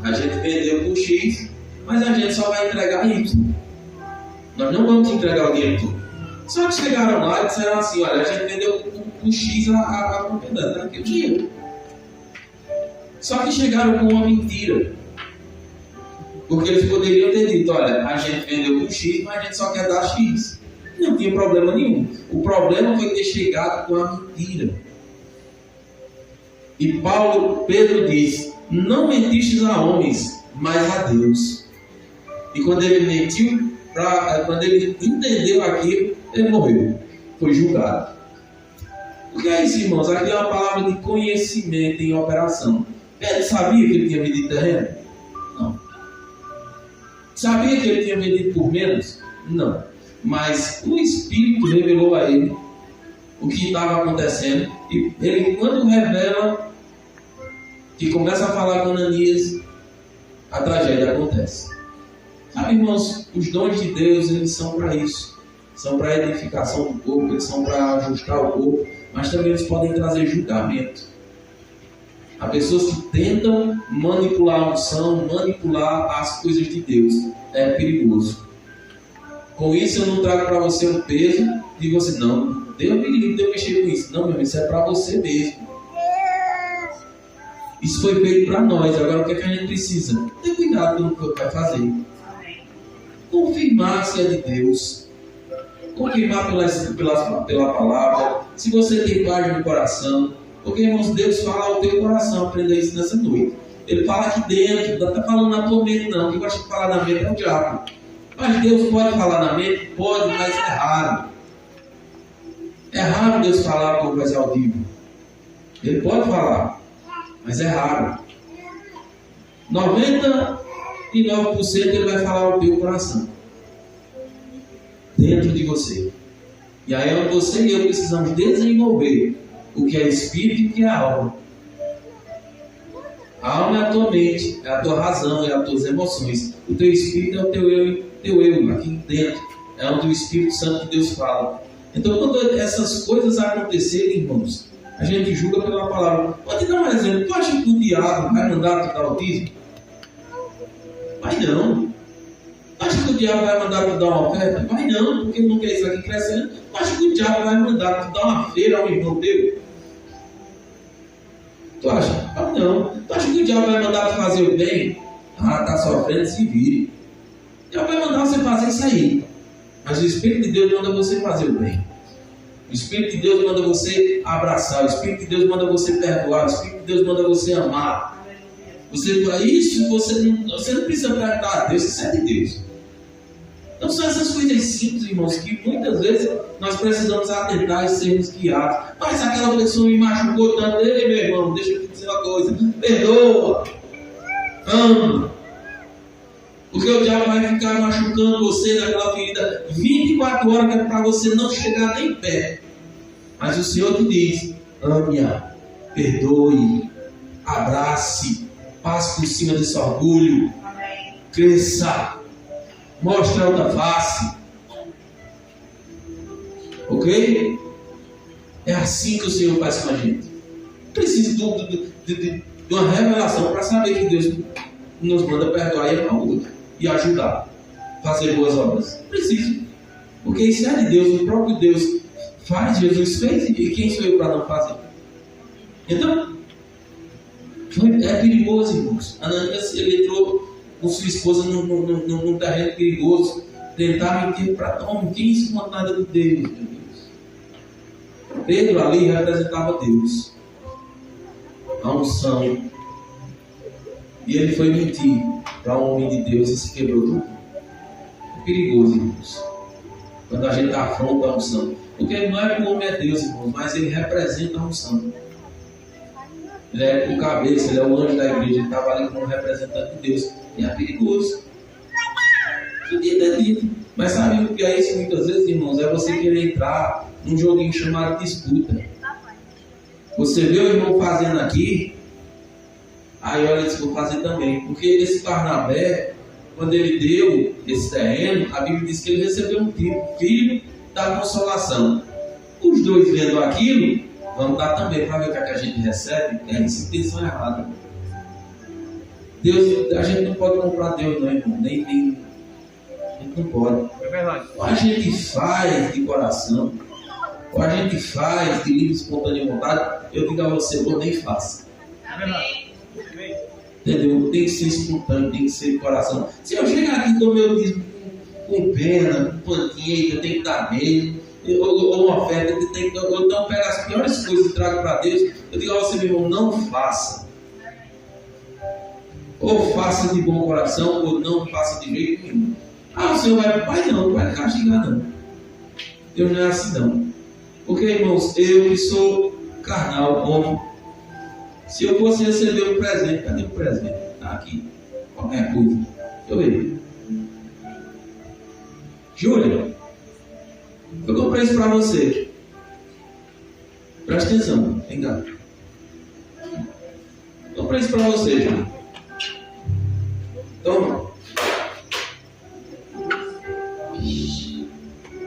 a gente vendeu por X, mas a gente só vai entregar Y. Nós não vamos entregar o dinheiro todo. Só que chegaram lá e disseram assim: olha, a gente vendeu por X a propriedade, tá aqui o dinheiro. Só que chegaram com uma mentira. Porque eles poderiam ter dito: olha, a gente vendeu por X, mas a gente só quer dar X. Não tinha problema nenhum. O problema foi ter chegado com a mentira. E Pedro diz: não mentistes a homens, mas a Deus. E quando ele mentiu, quando ele entendeu aquilo, ele morreu. Foi julgado. O que é isso, irmãos? Aqui é uma palavra de conhecimento em operação. Pedro sabia que ele tinha vendido terreno? Não. Sabia que ele tinha vendido por menos? Não. Mas o Espírito revelou a ele o que estava acontecendo. E ele, quando revela, que começa a falar com Ananias, a tragédia acontece. Sabe, irmãos, os dons de Deus, eles são para isso. São para a edificação do corpo, eles são para ajustar o corpo, mas também eles podem trazer julgamento. Há pessoas que tentam manipular a unção, manipular as coisas de Deus. É perigoso. Com isso eu não trago para você um peso de você, não, Deus me livre de eu mexer com isso. Não, meu irmão, isso é para você mesmo. Isso foi feito para nós. Agora o que é que a gente precisa? Ter cuidado com o que vai fazer. Confirmar se é de Deus. Confirmar pela palavra. Se você tem paz no coração. Porque, irmãos, Deus fala ao teu coração. Aprenda isso nessa noite. Ele fala aqui dentro. Não está falando na tua mente, não. Quem gosta de falar na mente é o diabo. Mas Deus pode falar na mente? Pode, mas é raro. É raro Deus falar com voz audível. Ele pode falar, mas é raro. 99% ele vai falar ao teu coração. Dentro de você. E aí é onde você e eu precisamos desenvolver o que é espírito e o que é alma. A alma é a tua mente, é a tua razão, é as tuas emoções. O teu espírito é o teu eu aqui dentro. É onde o Espírito Santo de Deus fala. Então, quando essas coisas acontecerem, irmãos, a gente julga pela palavra. Pode dar um exemplo. Tu acha que o diabo vai mandar tu dar o dízimo? Vai não. Tu acha que o diabo vai mandar tu dar uma oferta? Vai não, porque ele não quer isso aqui crescendo. Tu acha que o diabo vai mandar tu dar uma feira ao irmão teu? Tu acha? Vai não. Tu acha que o diabo vai mandar tu fazer o bem? Ah, tá sofrendo, se vire. O diabo vai mandar você fazer isso aí. Mas o Espírito de Deus manda você fazer o bem. O Espírito de Deus manda você abraçar. O Espírito de Deus manda você perdoar. O Espírito de Deus manda você amar. Você não precisa perguntar a Deus, isso é de Deus. Então são essas coisas simples, irmãos, que muitas vezes nós precisamos atentar e sermos guiados. Mas se aquela pessoa me machucou tanto, ei, meu irmão, deixa eu te dizer uma coisa. Perdoa. Ama. Porque o diabo vai ficar machucando você naquela ferida 24 horas, que é para você não chegar nem perto. Mas o Senhor te diz: ame-a, perdoe, abrace, passe por cima desse orgulho, cresça, mostre a outra face. Ok? É assim que o Senhor faz com a gente. Preciso de uma revelação para saber que Deus nos manda perdoar e amar o outro. E ajudar a fazer boas obras. Preciso. Porque isso é de Deus, o próprio Deus faz, Jesus fez, e quem sou eu para não fazer? Então, é perigoso, irmãos. Ananias, ele entrou com sua esposa num terreno perigoso, tentar mentir para homem. Quem isso não é nada de Deus, meu Deus? Pedro ali representava Deus, a unção. E ele foi mentir para um homem de Deus e se quebrou tudo. É perigoso, irmãos. Quando a gente afronta a unção. Porque não é que o homem é Deus, irmãos, mas ele representa a unção. Ele é o cabeça, ele é o anjo da igreja, ele estava ali como representante de Deus. E é perigoso. Mas sabe o que é isso muitas vezes, irmãos? É você querer entrar num joguinho chamado disputa. Você vê o irmão fazendo aqui, aí olha, eu vou fazer também. Porque esse Barnabé, quando ele deu esse terreno, a Bíblia diz que ele recebeu um filho da consolação. Os dois vendo aquilo, vamos dar também para ver o que a gente recebe. É essa intenção errada. Deus, a gente não pode comprar Deus, não, irmão. Nem a gente não pode. É verdade. Ou a gente faz de coração, ou a gente faz de livre espontânea vontade. Eu digo a você, ou nem faça. É verdade. Entendeu? Tem que ser espontâneo, tem que ser de coração. Se eu chegar aqui e dou meu dízimo com pena, com panquinha, que eu tenho que dar mesmo, ou uma oferta, ou então pego as piores coisas e trago para Deus, eu digo a você, meu irmão, não faça. Ou faça de bom coração, ou não faça de jeito nenhum. Ah, o Senhor não vai castigar não. Deus não é assim não. Porque, irmãos, eu que sou carnal, homem, se eu fosse receber um presente, cadê o presente? Está aqui. Qualquer coisa. Deixa eu ver. Júlia, eu comprei isso para você. Presta atenção, vem cá. Eu comprei isso para você, Júlia. Toma.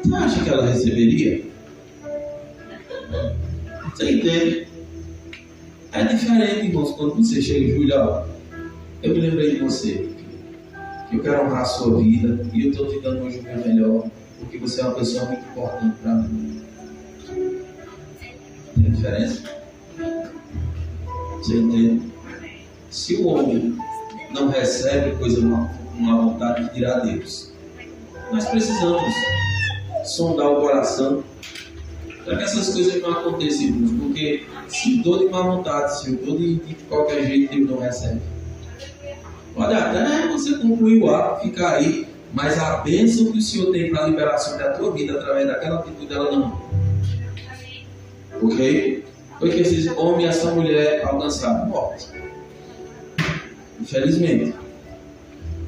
Você acha que ela receberia? Você entende? É diferente, irmãos, quando você chega e Júlia, ó, eu me lembrei de você, que eu quero honrar a sua vida e eu estou te dando hoje o meu melhor, porque você é uma pessoa muito importante para mim. Tem diferença? Você entende? Se o homem não recebe coisa uma vontade de tirar Deus, nós precisamos sondar o coração para que essas coisas não aconteçam, irmãos, porque se dou de má vontade, se eu dou de qualquer jeito, Deus não recebe. Pode até você concluir o ato, ficar aí, mas a bênção que o Senhor tem para a liberação da tua vida através daquela atitude, ela não. Ok? Foi que esses homens e essa mulher alcançaram morte. Infelizmente,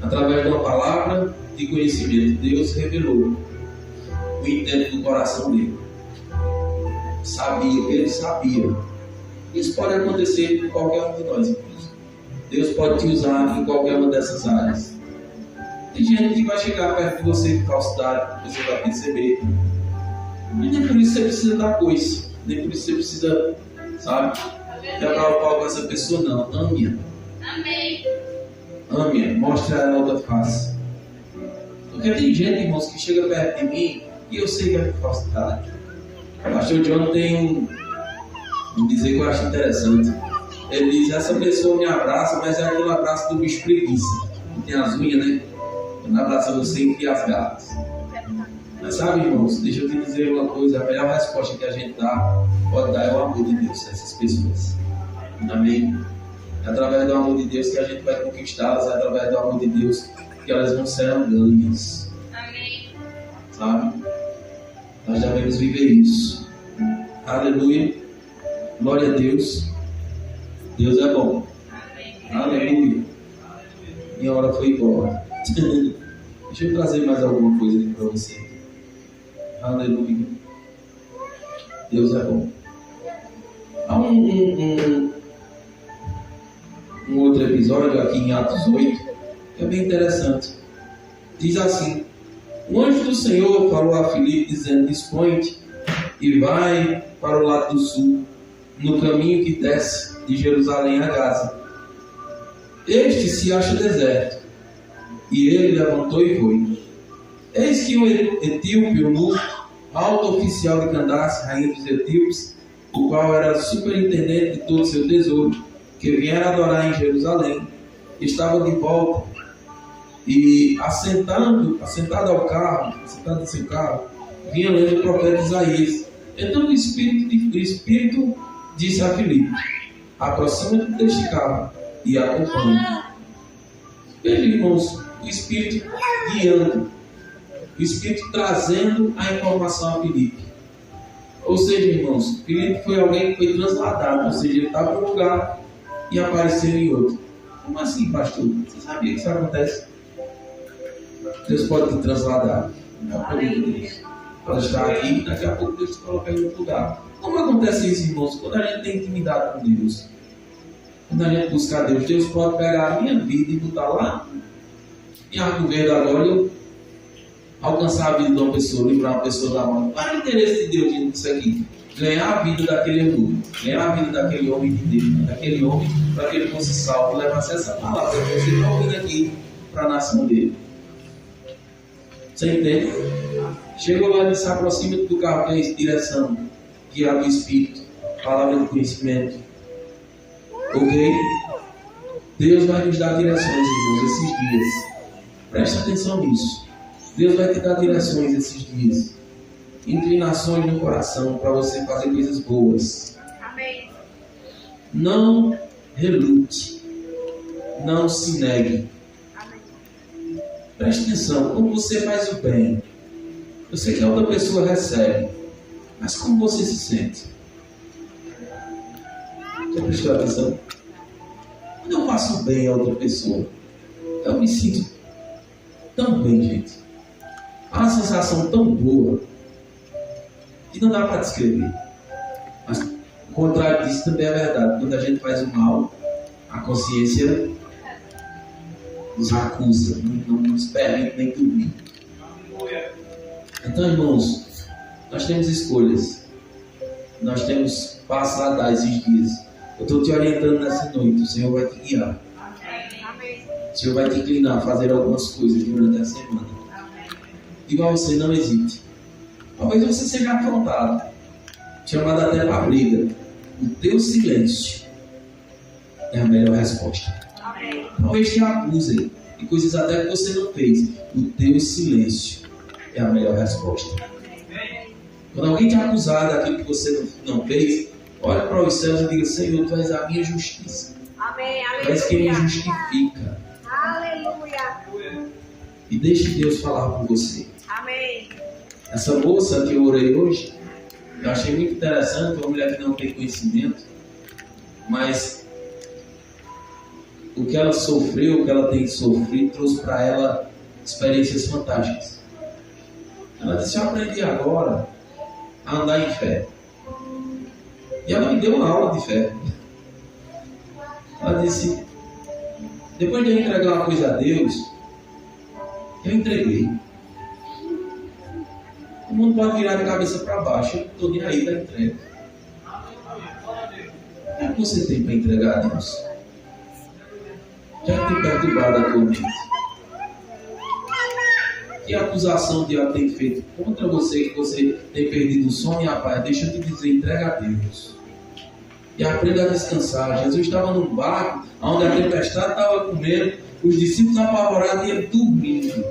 através de uma palavra de conhecimento, Deus revelou o intento do coração dele. Ele sabia. Isso pode acontecer com qualquer um de nós, inclusive. Deus pode te usar em qualquer uma dessas áreas. Tem gente que vai chegar perto de você com falsidade, você vai perceber. Mas nem por isso você precisa dar coisa. Nem por isso você precisa, sabe, quebrar o pau com essa pessoa, não. Ame-a. Ame-a. Mostre a ela outra face. Porque tem gente, irmãos, que chega perto de mim e eu sei que é falsidade. O pastor John tem um dizer que eu acho interessante. Ele diz: essa pessoa me abraça, mas é aquele abraço do bicho preguiça. Que tem as unhas, né? Ele abraça você e enfia as garras. Mas sabe, irmãos, deixa eu te dizer uma coisa: a melhor resposta que a gente pode dar é o amor de Deus a essas pessoas. Amém? É através do amor de Deus que a gente vai conquistá-las, é através do amor de Deus que elas não serão ganhas. Amém. Sabe? Nós devemos viver isso. Aleluia. Glória a Deus. Deus é bom. Aleluia. Minha hora foi embora. Deixa eu trazer mais alguma coisa aqui para você. Aleluia. Deus é bom. Há um outro episódio aqui em Atos 8 que é bem interessante. Diz assim: o anjo do Senhor falou a Filipe dizendo: dispõe-te e vai para o lado do sul, no caminho que desce de Jerusalém a Gaza. Este se acha deserto. E ele levantou e foi. Eis que um etíope, eunuco, alto oficial de Candace, rainha dos etíopes, o qual era superintendente de todo o seu tesouro, que viera adorar em Jerusalém, estava de volta e assentado no seu carro, vinha lendo o profeta Isaías. Então o Espírito disse a Filipe: aproxima-te deste carro e acompanha. Veja, irmãos, o Espírito guiando, o Espírito trazendo a informação a Filipe. Ou seja, irmãos, Filipe foi alguém que foi transladado, ou seja, ele estava em um lugar e apareceu em outro. Como assim, pastor? Você sabia que isso acontece? Deus pode te transladar. Pode estar aqui e daqui a pouco Deus te coloca em outro lugar. Como acontece isso, irmãos? Quando a gente tem intimidade com Deus, quando a gente busca Deus, Deus pode pegar a minha vida e botar lá em Arco Verde agora, eu alcançar a vida de uma pessoa, livrar uma pessoa da mão. Qual é o interesse de Deus nisso aqui? Ganhar a vida daquele eunuco, ganhar a vida daquele homem de Deus, daquele homem, para que ele fosse salvo, levasse essa palavra que você está ouvindo aqui para a nação dele. Você entende? Chegou lá, ele se aproxima do carro, que é a direção, que é a do Espírito, palavra de conhecimento. Ok? Deus vai nos dar direções, irmãos, esses dias. Preste atenção nisso. Deus vai te dar direções esses dias. Inclinações no coração para você fazer coisas boas. Amém. Não relute. Não se negue. Amém. Preste atenção. Como você faz o bem, eu sei que a outra pessoa recebe. Mas como você se sente? Já prestou atenção? Quando eu faço bem a outra pessoa, eu me sinto tão bem, gente. Há uma sensação tão boa que não dá para descrever. Mas o contrário disso também é verdade. Quando a gente faz o mal, a consciência nos acusa, não nos permite nem dormir. Então, irmãos, nós temos escolhas. Nós temos passos a dar esses dias. Eu estou te orientando nessa noite. O Senhor vai te guiar. O Senhor vai te inclinar a fazer algumas coisas durante a semana. Digo a você, não hesite. Talvez você seja afrontado, chamado até para a briga. O teu silêncio é a melhor resposta. Talvez te acusem de coisas até que você não fez. O teu silêncio é a melhor resposta. Quando alguém te acusar daquilo que você não fez, olha para os céus e diga: Senhor, tu és a minha justiça. Amém. Tu és quem me justifica. Aleluia. E deixe Deus falar por você. Amém. Essa moça que eu orei hoje, eu achei muito interessante, uma mulher que não tem conhecimento, mas o que ela sofreu, o que ela tem sofrido, trouxe para ela experiências fantásticas. Ela disse: eu aprendi agora a andar em fé. E ela me deu uma aula de fé. Ela disse: depois de eu entregar uma coisa a Deus, eu entreguei. O mundo pode virar de cabeça para baixo. Eu não estou nem aí da entrega. O que é que você tem para entregar a Deus? Já que tem perturbado a tua mente? Que acusação o diabo tem feito contra você, que você tem perdido o sono e a paz? Deixa eu te dizer, entrega a Deus. E aprenda a descansar. Jesus estava num barco, onde a tempestade estava comendo, os discípulos apavorados e ele dormindo.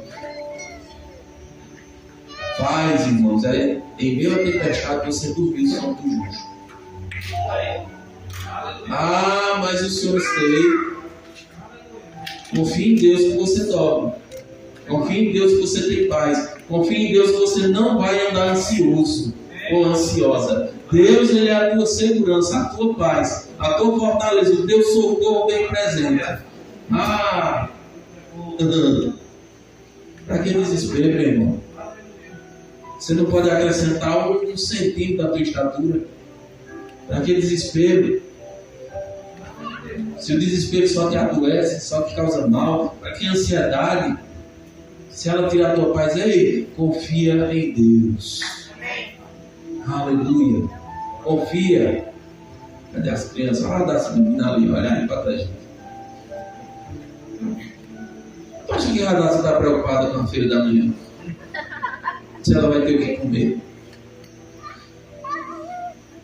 Faz, irmãos, em meio à tempestade você dormiu o sono do justo. Ah, mas o Senhor sei. Confie em Deus que você dorme. Confie em Deus que você tem paz. Confie em Deus que você não vai andar ansioso ou ansiosa. Deus, Ele é a tua segurança, a tua paz, a tua fortaleza, o teu socorro bem presente. Ah! Para que desespero, meu irmão? Você não pode acrescentar um centímetro da tua estatura. Para que desespero? Se o desespero só te adoece, só te causa mal, para que ansiedade? Se ela tirar a tua paz, ei, confia em Deus. Aleluia. Confia. Cadê as crianças? Olha essa menina ali, olha aí para trás. Tu acha que a Radassa está preocupada com a feira da manhã? Se ela vai ter o que comer?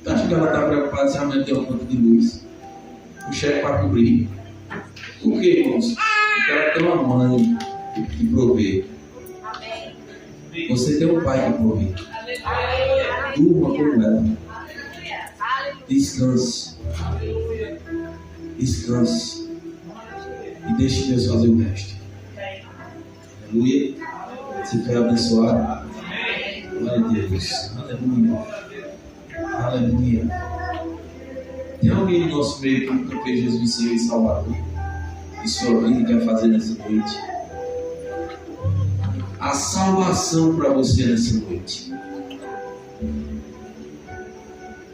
Tu acha que ela está preocupada se amanhã tem uma conta de luz? O cheque para cobrir? Por quê, irmãos? Porque ela tem uma mãe que provê. Você tem um pai que provê. Durma com ela. Descanse. Descanse. E deixe Deus fazer o resto. Aleluia. Você foi abençoado. Glória a Deus. Aleluia. Aleluia. Tem alguém no nosso meio que nunca fez Jesus Senhor e Salvador? E sua vida quer fazer nessa noite? A salvação para você nessa noite.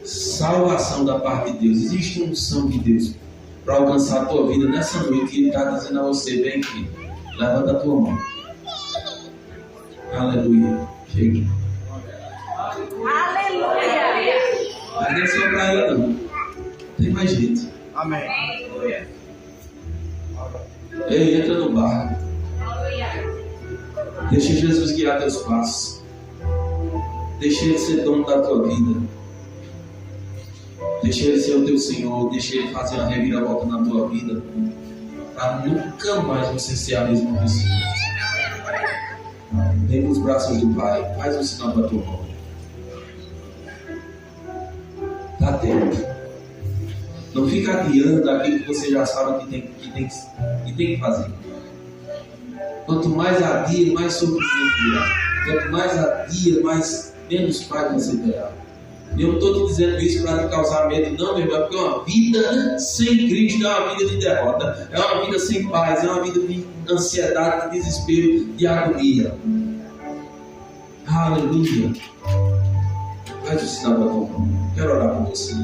Salvação da parte de Deus. Existe uma unção de Deus para alcançar a tua vida nessa noite. E Ele está dizendo a você, vem aqui, levanta a tua mão. Aleluia. Chega. Aleluia. Mas não é só para ela não. Tem mais gente. Amém. Ei, entra no barco. Deixa Jesus guiar teus passos. Deixa Ele ser dono da tua vida. Deixa Ele ser o teu Senhor. Deixa Ele fazer uma reviravolta na tua vida, para nunca mais você ser a mesma pessoa. Vem nos braços do Pai. Faz um sinal para a tua mão. Dá tempo. Não fica adiando aquilo que você já sabe que tem que fazer. Quanto mais adia, mais sofrimento virá. Quanto mais adia, menos paz você terá. E eu não estou te dizendo isso para te causar medo, não, meu irmão, porque uma vida sem Cristo é uma vida de derrota, é uma vida sem paz, é uma vida de ansiedade, de desespero, de agonia. Aleluia. Faz o sinal da tua mão. Quero orar por você.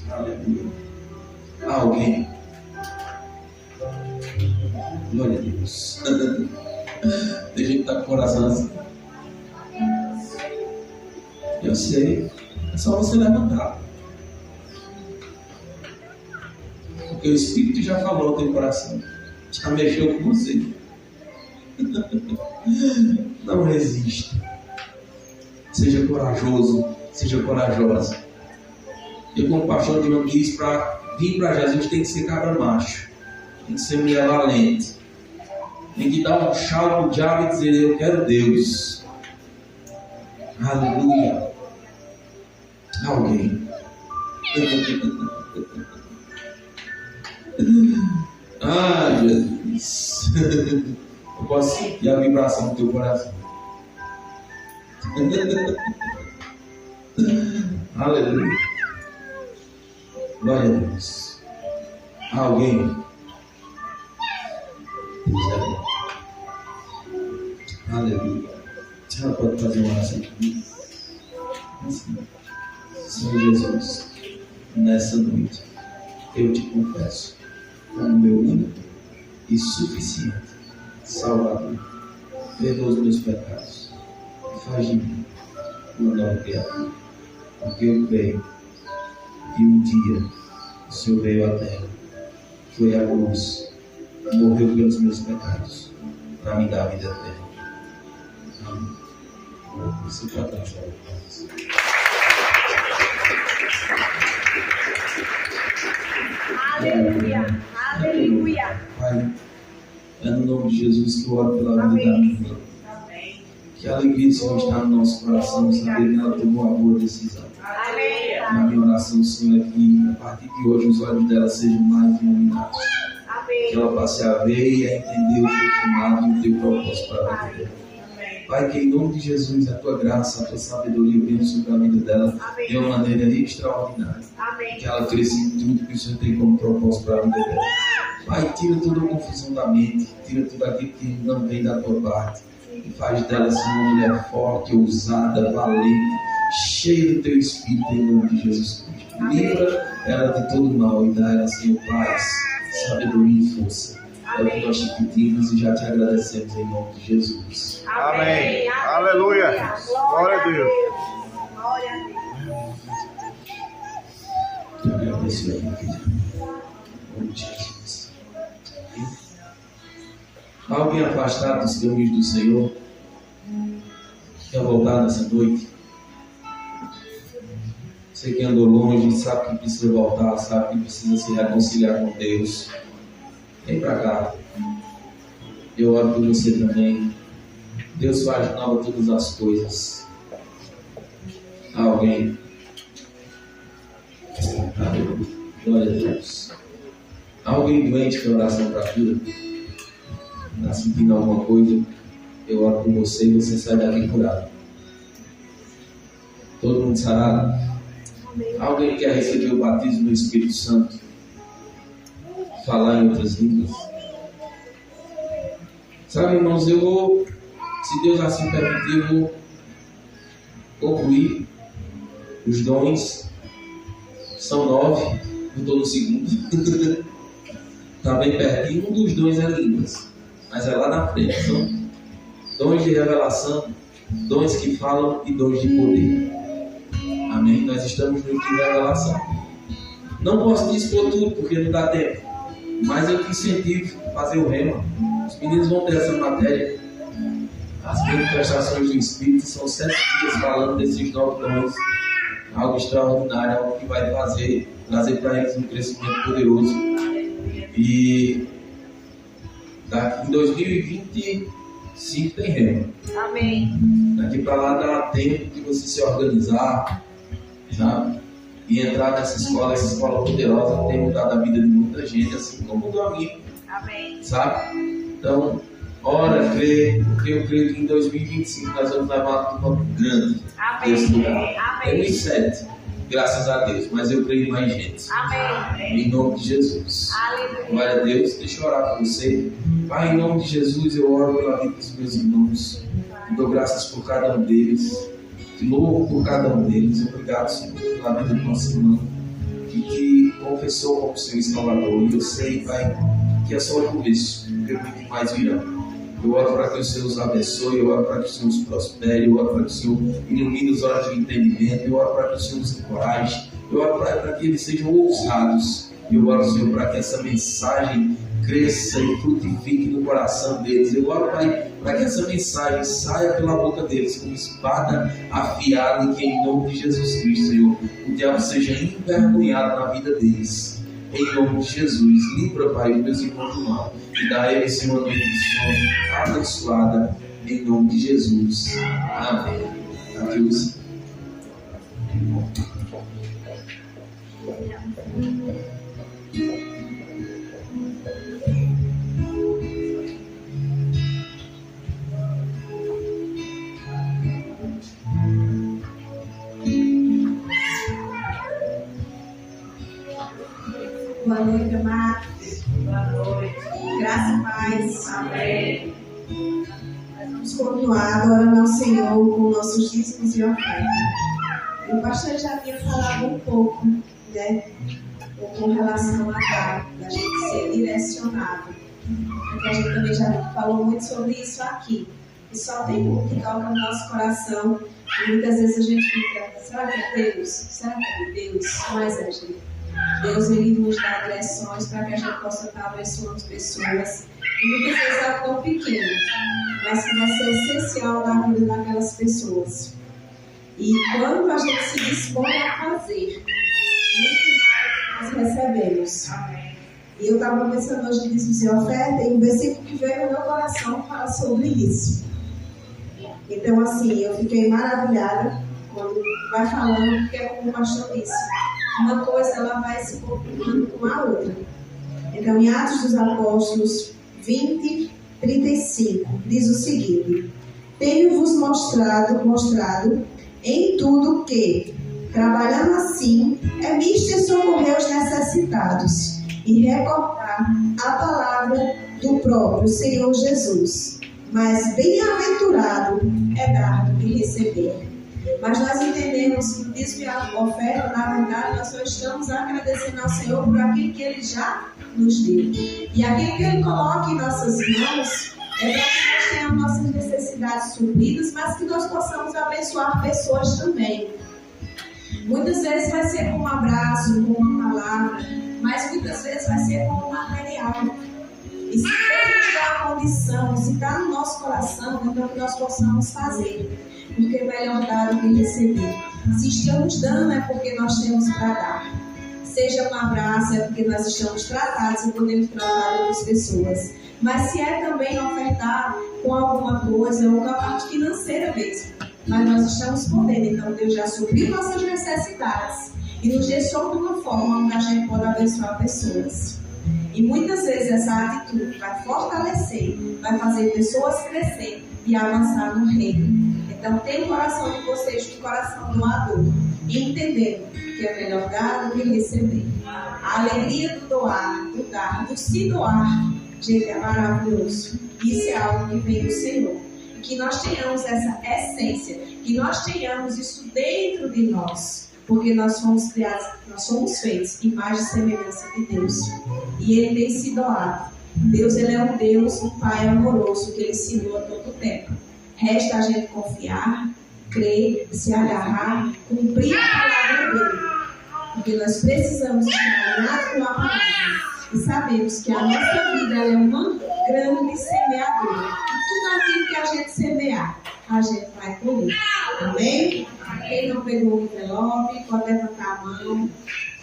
Aleluia. Alguém. Glória a Deus. Tem gente que está com o coração assim. Eu sei. É só você levantar. Porque o Espírito já falou no teu coração. Já mexeu com você. Não resista. Seja corajoso. Seja corajosa. Eu, como pastor de nome, diz para vir para Jesus tem que ser cabra macho. Tem que ser mulher valente. Tem que dar um chau pro diabo e dizer: eu quero Deus. Aleluia. Alguém. Ah, Jesus. Eu posso sentir a vibração do teu coração. Aleluia. Glória a Deus. Alguém. Aleluia. Ela pode fazer uma oração comigo? Assim. Senhor Jesus, nessa noite eu te confesso como meu único e suficiente Salvador. Perdoa os meus pecados e faz de mim uma nova criatura. Porque eu creio que um dia o Senhor veio à terra, foi à cruz, morreu pelos meus pecados, para me dar a vida eterna. Amém. Você pode dar a Aleluia. Aleluia. Pai, é no nome de Jesus que eu oro pela vida da minha irmã. Que a alegria do Senhor está no nosso coração, saber que ela tomou a boa decisão. Amém. A minha oração, Senhor, é que a partir de hoje os olhos dela sejam mais iluminados. Que ela passe a ver e a entender o teu chamado e o teu propósito para a vida dela. Pai, que em nome de Jesus a tua graça, a tua sabedoria venha sobre a vida dela de uma maneira extraordinária. Que ela cresça em tudo que o Senhor tem como propósito para a vida dela. Pai, tira toda a confusão da mente, tira tudo aquilo que não vem da tua parte. E faz dela assim uma mulher forte, ousada, valente, cheia do teu Espírito em nome de Jesus Cristo. Livra ela de todo mal e dá ela, Senhor, paz, sabedoria e força. É o que nós te pedimos e já te agradecemos em nome de Jesus. Amém. Aleluia. Glória a Deus. Glória a Deus. Eu agradeço aí, filha. Em nome de Jesus. Alguém afastado dos caminhos do Senhor quer voltar nessa noite? Você que andou longe, sabe que precisa voltar, sabe que precisa se reconciliar com Deus. Vem para cá. Eu oro por você também. Deus faz nova todas as coisas. Alguém? Glória a Deus. Alguém doente que oração para a cura? Está sentindo alguma coisa? Eu oro por você e você sai daqui curado. Todo mundo sarado? Alguém quer receber o batismo do Espírito Santo? Falar em outras línguas? Sabe, irmãos, eu vou, se Deus assim permitir, eu vou concluir os dons. São 9, eu estou no segundo. Está bem pertinho. Um dos dons é línguas, mas é lá na frente. São dons de revelação, dons que falam e dons de poder. Amém? Nós estamos no de revelação. Não posso dispor tudo porque não dá tempo, mas eu te incentivo a fazer o rema. Os meninos vão ter essa matéria. As manifestações do Espírito são 7 dias falando desses 9 dons. Algo extraordinário, algo que vai trazer para eles um crescimento poderoso. E daqui em 2025 tem rema. Amém. Daqui para lá dá tempo de você se organizar, sabe? E entrar nessa escola poderosa que tem mudado a vida de muita gente, assim como mudou a minha. Amém. Sabe? Então, ora, crê, porque eu creio que em 2025 nós vamos levar uma turma grande. Amém. É 2007, graças a Deus, mas eu creio em mais gente. Amém. Em nome de Jesus. Aleluia. Glória a Deus. Deixa eu orar por você. Pai, em nome de Jesus, eu oro pela vida dos meus irmãos. Eu dou graças por cada um deles. Te louvo por cada um deles. Obrigado, Senhor, pela vida do nosso irmão que te confessou como seu Salvador. E eu sei, Pai, que é só o começo, porque muito mais virão. Eu oro para que o Senhor os abençoe, eu oro para que o Senhor os prospere, eu oro para que o Senhor ilumine os olhos de entendimento, eu oro para que o Senhor os encoraje, eu oro para que eles sejam ousados, eu oro, Senhor, para que essa mensagem cresça e frutifique no coração deles. Eu oro, Pai, para que essa mensagem saia pela boca deles como espada afiada, e que em nome de Jesus Cristo, Senhor, o diabo seja envergonhado na vida deles. Em nome de Jesus, livra, Pai, os meus irmãos do mal e dá a eles, Senhor, uma noite de sono abençoada, em nome de Jesus. Amém. Aqui os... Boa noite, amados. Boa noite. Graça e paz. Amém. Nós vamos continuar adorando ao Senhor com nossos dízimos e ofertas. O pastor já tinha falado um pouco, né? Com relação a dar, da gente ser direcionado. Porque a gente também já falou muito sobre isso aqui. E só tem um que toca no nosso coração. E muitas vezes a gente fica, será que é Deus? Será que é Deus? Mas é, gente. Deus, Ele nos dá direções para que a gente possa estar abençoando pessoas. E muitas vezes é tão pequeno, mas que vai ser essencial na vida daquelas pessoas. E quando a gente se dispõe a fazer, muito mais nós recebemos. E eu estava pensando hoje em dízimos e oferta, e um versículo que veio no meu coração fala sobre isso. Então, assim, eu fiquei maravilhada quando vai falando, porque é como o pastor disse. Uma coisa ela vai se completando com a outra. Então, em Atos dos Apóstolos 20, 35, diz o seguinte: tenho-vos mostrado em tudo que, trabalhando assim, é mister socorrer os necessitados e recordar a palavra do próprio Senhor Jesus. Mas bem-aventurado é dar do que receber. Mas nós entendemos que o dízimo e a oferta, na verdade, nós só estamos agradecendo ao Senhor por aquilo que Ele já nos deu. E aquilo que Ele coloca em nossas mãos é para que nós tenhamos nossas necessidades supridas, mas que nós possamos abençoar pessoas também. Muitas vezes vai ser com um abraço, com uma palavra, mas muitas vezes vai ser com um material. E se Deus nos dá a condição, se está no nosso coração, então que nós possamos fazer. Porque é melhor dar do que receber. Se estamos dando, é porque nós temos para dar. Seja um abraço, é porque nós estamos tratados e podemos tratar outras pessoas. Mas se é também ofertar com alguma coisa, ou com a parte financeira mesmo, mas nós estamos podendo. Então Deus já supriu nossas necessidades e nos deixou de uma forma onde a gente pode abençoar pessoas. E muitas vezes essa atitude vai fortalecer, vai fazer pessoas crescer e avançar no reino. Então, tem o coração de vocês, um coração doador. E entendendo que é melhor dar do que receber. A alegria do doar, do dar, do se doar, gente, é maravilhoso. Isso é algo que vem do Senhor. Que nós tenhamos essa essência, que nós tenhamos isso dentro de nós. Porque nós fomos criados, nós somos feitos imagem e semelhança de Deus. E Ele tem se doado. Deus, Ele é um Deus, um Pai amoroso, que Ele se doa todo o tempo. Resta a gente confiar, crer, se agarrar, cumprir a palavra dEle. Porque nós precisamos estar alinhados com a palavra. E sabemos que a nossa vida é uma grande semeadura. E tudo aquilo que a gente semear, a gente vai colher. Amém? Quem não pegou o envelope, pode levantar a mão.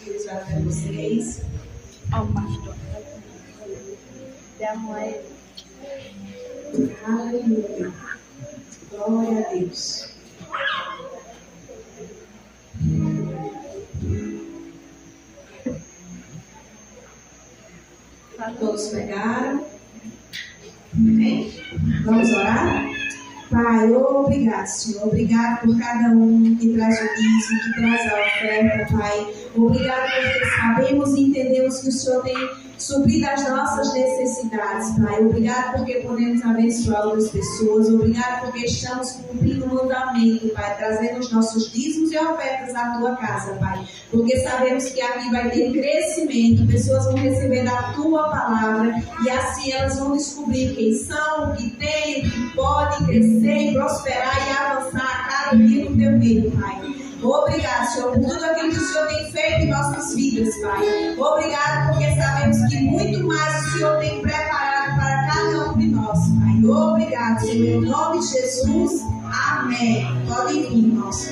Deus vai até vocês. Aleluia. Glória a Deus. Todos pegaram? Amém? Vamos orar? Pai, obrigado, Senhor. Obrigado por cada um que traz o dízimo, que traz a oferta, Pai. Obrigado porque sabemos e entendemos que o Senhor tem suprido as nossas necessidades, Pai. Obrigado porque podemos abençoar outras pessoas. Obrigado porque estamos cumprindo o mandamento, Pai, trazendo os nossos dízimos e ofertas à Tua casa, Pai. Porque sabemos que aqui vai ter crescimento, pessoas vão receber da Tua palavra e assim elas vão descobrir quem são, o que têm, o que podem crescer e prosperar e avançar a cada dia no Teu reino, Pai. Obrigado, Senhor, por tudo aquilo que o Senhor tem feito em nossas vidas, Pai. Obrigado porque sabemos que muito mais o Senhor tem preparado para cada um de nós, Pai. Obrigado, Senhor, em nome de Jesus. Amém. Podem vir, irmãos.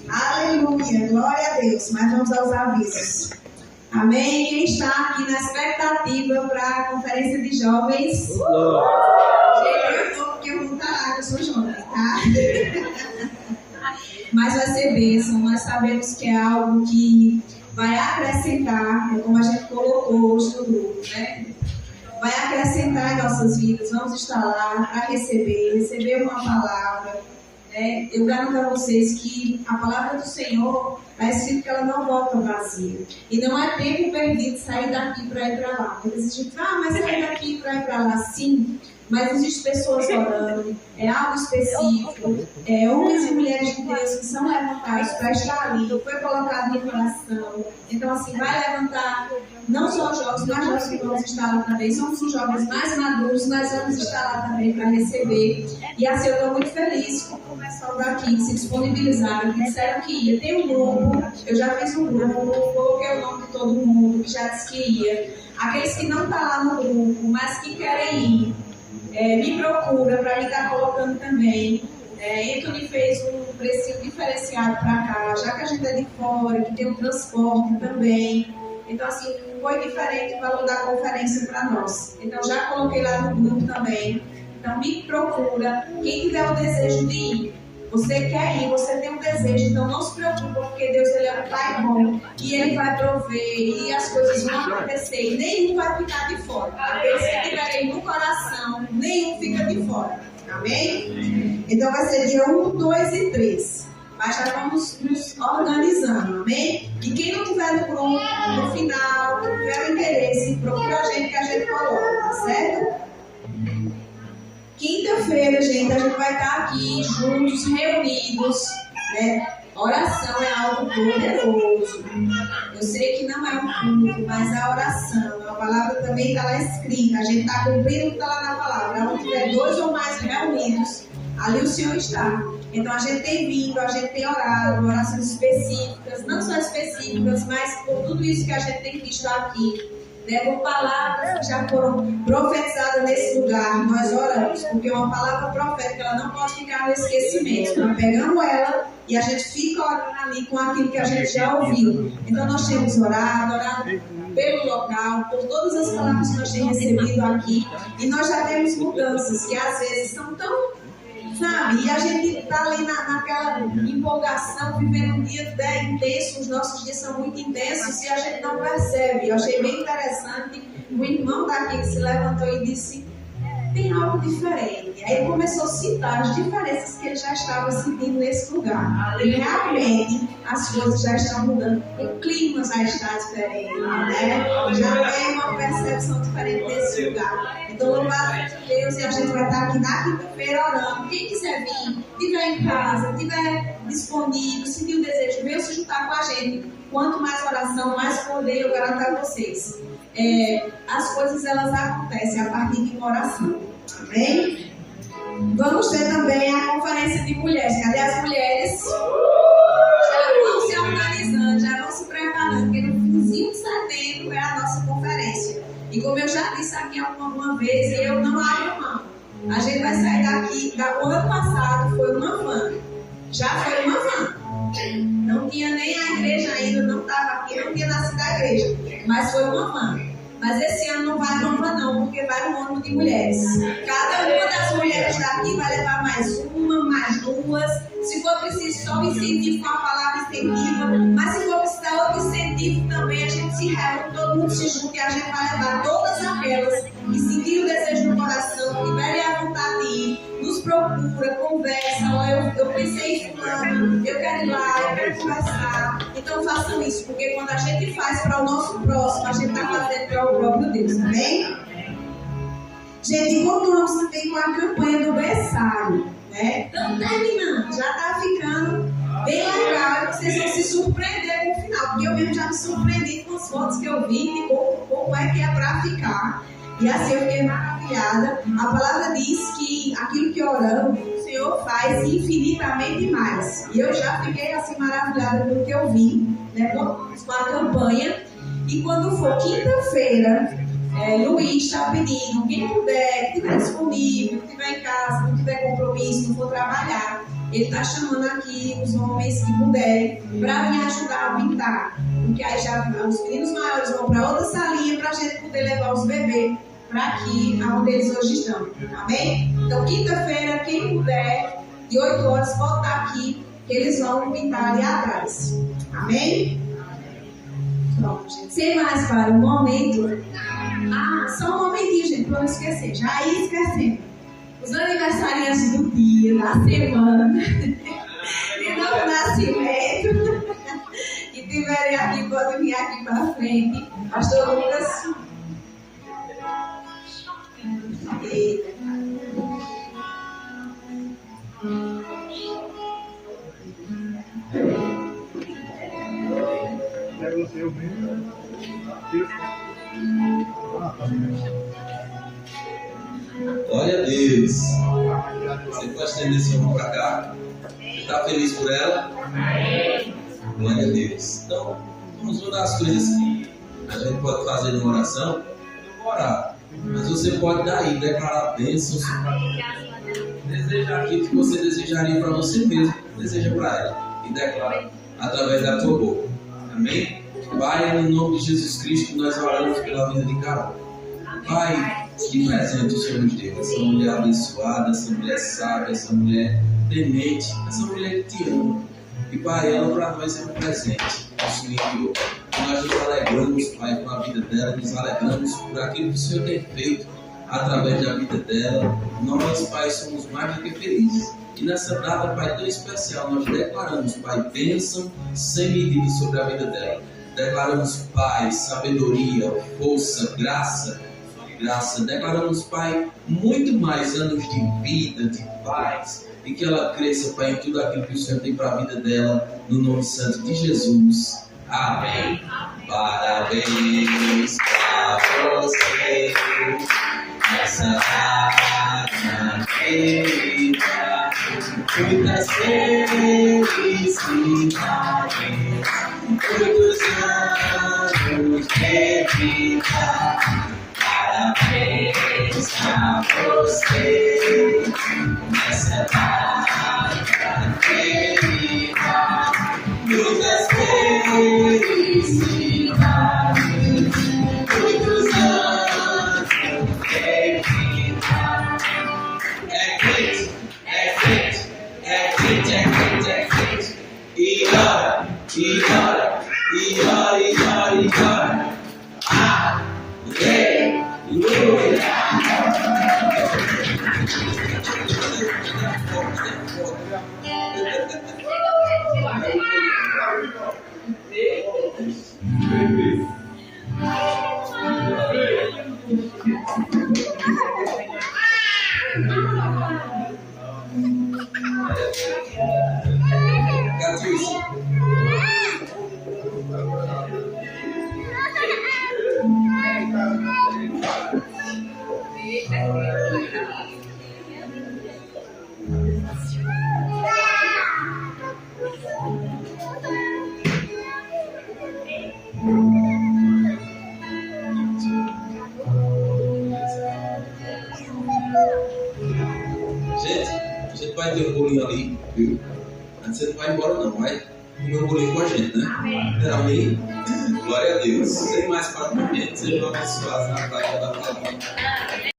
Aleluia, glória a Deus. Mas vamos aos avisos. Amém? Quem está aqui na expectativa para a conferência de jovens? Gente, eu estou porque eu vou estar lá, eu sou jovem, tá? Mas vai ser bênção. Nós sabemos que é algo que vai acrescentar, como a gente colocou hoje no grupo, né? Vai acrescentar em nossas vidas. Vamos estar lá para receber uma palavra. Né? Eu garanto a vocês que a palavra do Senhor está escrito que ela não volta vazia. E não é tempo perdido sair daqui para ir para lá. Às vezes a gente fala, mas sair daqui para ir para lá, sim. Mas existem pessoas orando, é algo específico, homens e mulheres de Deus que são levantados para estar ali, foi colocado no coração. Então, assim, vai levantar não só os jovens, mas nós que vamos estar lá também. Somos os jovens mais maduros, nós vamos estar lá também para receber. E assim, eu estou muito feliz com o pessoal daqui que se disponibilizaram, que disseram que ia. Tem um grupo, eu já fiz um grupo, coloquei o nome de todo mundo que já disse que ia. Aqueles que não estão lá no grupo, mas que querem ir. Me procura para me estar colocando também. Anthony fez um preço diferenciado para cá, já que a gente é de fora, que tem um transporte também. Então, assim, foi diferente o valor da conferência para nós. Então, já coloquei lá no grupo também. Então, me procura. Quem tiver o desejo de ir, você quer ir, você tem um desejo, então não se preocupe, porque Deus, Ele é um Pai bom e Ele vai prover e as coisas vão acontecer e nenhum vai ficar de fora. Aqueles que tiverem no coração, nenhum fica de fora. Amém? Então vai ser dia 1, 2 e 3. Mas já vamos nos organizando, amém? E quem não tiver no grupo, no final, tiver interesse, procura a gente que a gente coloca, tá certo? quinta-feira, gente, a gente vai estar aqui juntos, reunidos, né? Oração é algo poderoso. Eu sei que não é um culto, mas a oração, a palavra também está lá escrita. A gente está cumprindo o que está lá na palavra. Onde tiver 2 ou mais reunidos, ali o Senhor está. Então a gente tem vindo, a gente tem orado, orações específicas, não só específicas, mas por tudo isso que a gente tem visto aqui. Né, por palavras que já foram profetizadas nesse lugar, nós oramos, porque uma palavra profética ela não pode ficar no esquecimento. Nós pegamos ela e a gente fica orando ali com aquilo que a gente já ouviu. Então nós temos orado pelo local, por todas as palavras que nós temos recebido aqui, e nós já temos mudanças que às vezes são tão, sabe, e a gente está ali naquela empolgação, vivendo um dia intenso, os nossos dias são muito intensos e a gente não percebe. Eu achei bem interessante o irmão daqui que se levantou e disse: tem algo diferente. Aí começou a citar as diferenças que ele já estava sentindo nesse lugar. E realmente as coisas já estão mudando. O clima já está diferente, né? Já tem uma percepção diferente nesse lugar. Então, louvado seja Deus, e a gente vai estar aqui na quinta-feira orando. Quem quiser vir, estiver em casa, estiver disponível, sentir o desejo, venha se juntar com a gente. Quanto mais oração, mais poder, eu garanto a vocês. As coisas elas acontecem a partir de uma oração. Amém? Vamos ter também a conferência de mulheres. Cadê as mulheres? Já vão se organizando, já vão se preparando, porque no finzinho de setembro é a nossa conferência. E como eu já disse aqui alguma vez, eu não abro mão. A gente vai sair daqui, o ano passado foi uma van. Já foi uma van. Não tinha nem a igreja ainda, não estava aqui, não tinha nascido a igreja. Mas foi uma van. Mas esse ano não vai uma van não, porque vai um ônibus de mulheres. Cada uma das mulheres daqui vai levar mais uma, mais 2. Se for preciso só um incentivo com a palavra incentiva, mas se for precisar outro incentivo também, a gente se reúne, todo mundo se junta e a gente vai levar todas aquelas que sentirem o desejo no coração, que tiverem a vontade de ir, nos procura, conversa. Eu pensei em fulano, eu quero ir lá, eu quero conversar. Então façam isso, porque quando a gente faz para o nosso próximo, a gente está fazendo para o próprio Deus, amém? Gente, continuamos também com a campanha do berçário, né? Estamos terminando, já está ficando bem legal, e vocês vão se surpreender com o final, porque eu mesmo já me surpreendi com as fotos que eu vi de como é que é para ficar. E assim eu fiquei maravilhada. A palavra diz que aquilo que oramos, o Senhor faz infinitamente mais. E eu já fiquei assim maravilhada pelo que eu vi, né, com a campanha. E quando for quinta-feira, Luiz está pedindo, quem puder, que estiver disponível, que estiver em casa, não tiver compromisso, não for trabalhar, ele está chamando aqui os homens que puderem para me ajudar a pintar. Porque aí já os meninos maiores vão para outra salinha para a gente poder levar os bebês para aqui, onde eles hoje estão. Amém? Então, quinta-feira, quem puder, de 8 horas, pode estar aqui, que eles vão pintar ali atrás. Amém? Pronto, gente. Sem mais para o momento. Só um momentinho, gente, para não esquecer. Já ia esquecendo. Os aniversariantes do dia, da semana, de novo nascimento, que tiverem aqui, podem vir aqui para frente. Pastor Lucas. Eita. Glória a Deus. Você pode estender esse ombro para cá? Você está feliz por ela? Glória a Deus. Então, vamos ver as coisas que a gente pode fazer numa oração. Eu vou orar, mas você pode daí declarar bênçãos, desejar aquilo que você desejaria para você mesmo, deseja para ela e declara através da tua boca. Amém? Pai, no nome de Jesus Cristo, nós oramos pela vida de Carol. Pai, que presente o Senhor nos deu. Essa mulher abençoada, essa mulher sábia, essa mulher temente, essa mulher que te ama. E Pai, ela para nós é um presente que o Senhor enviou. Nós nos alegramos, Pai, com a vida dela, nos alegramos por aquilo que o Senhor tem feito através da vida dela. Nós, Pai, somos mais do que felizes. E nessa data, Pai, tão especial, nós declaramos, Pai, bênção sem medida sobre a vida dela. Declaramos paz, sabedoria, força, graça, graça. Declaramos, Pai, muito mais anos de vida, de paz, e que ela cresça, Pai, em tudo aquilo que o Senhor tem para a vida dela, no nome santo de Jesus. Amém. Parabéns pra você nessa data querida, muitas felicidades, muitos anos de vida. Parabéns pra você nessa data querida, muitas felicidades, muitos anos de vida. É crente, é crente, é crente, é crente, é crente. E ora, e ora, e ora, e ora, e ora. Aleluia. Gente, a gente vai ter um bolinho ali, viu? Antes você não vai embora não, vai comer um bolinho com a gente, né? Amém? Glória a Deus. Sem mais para comer, sejam abençoados na prática da palavra.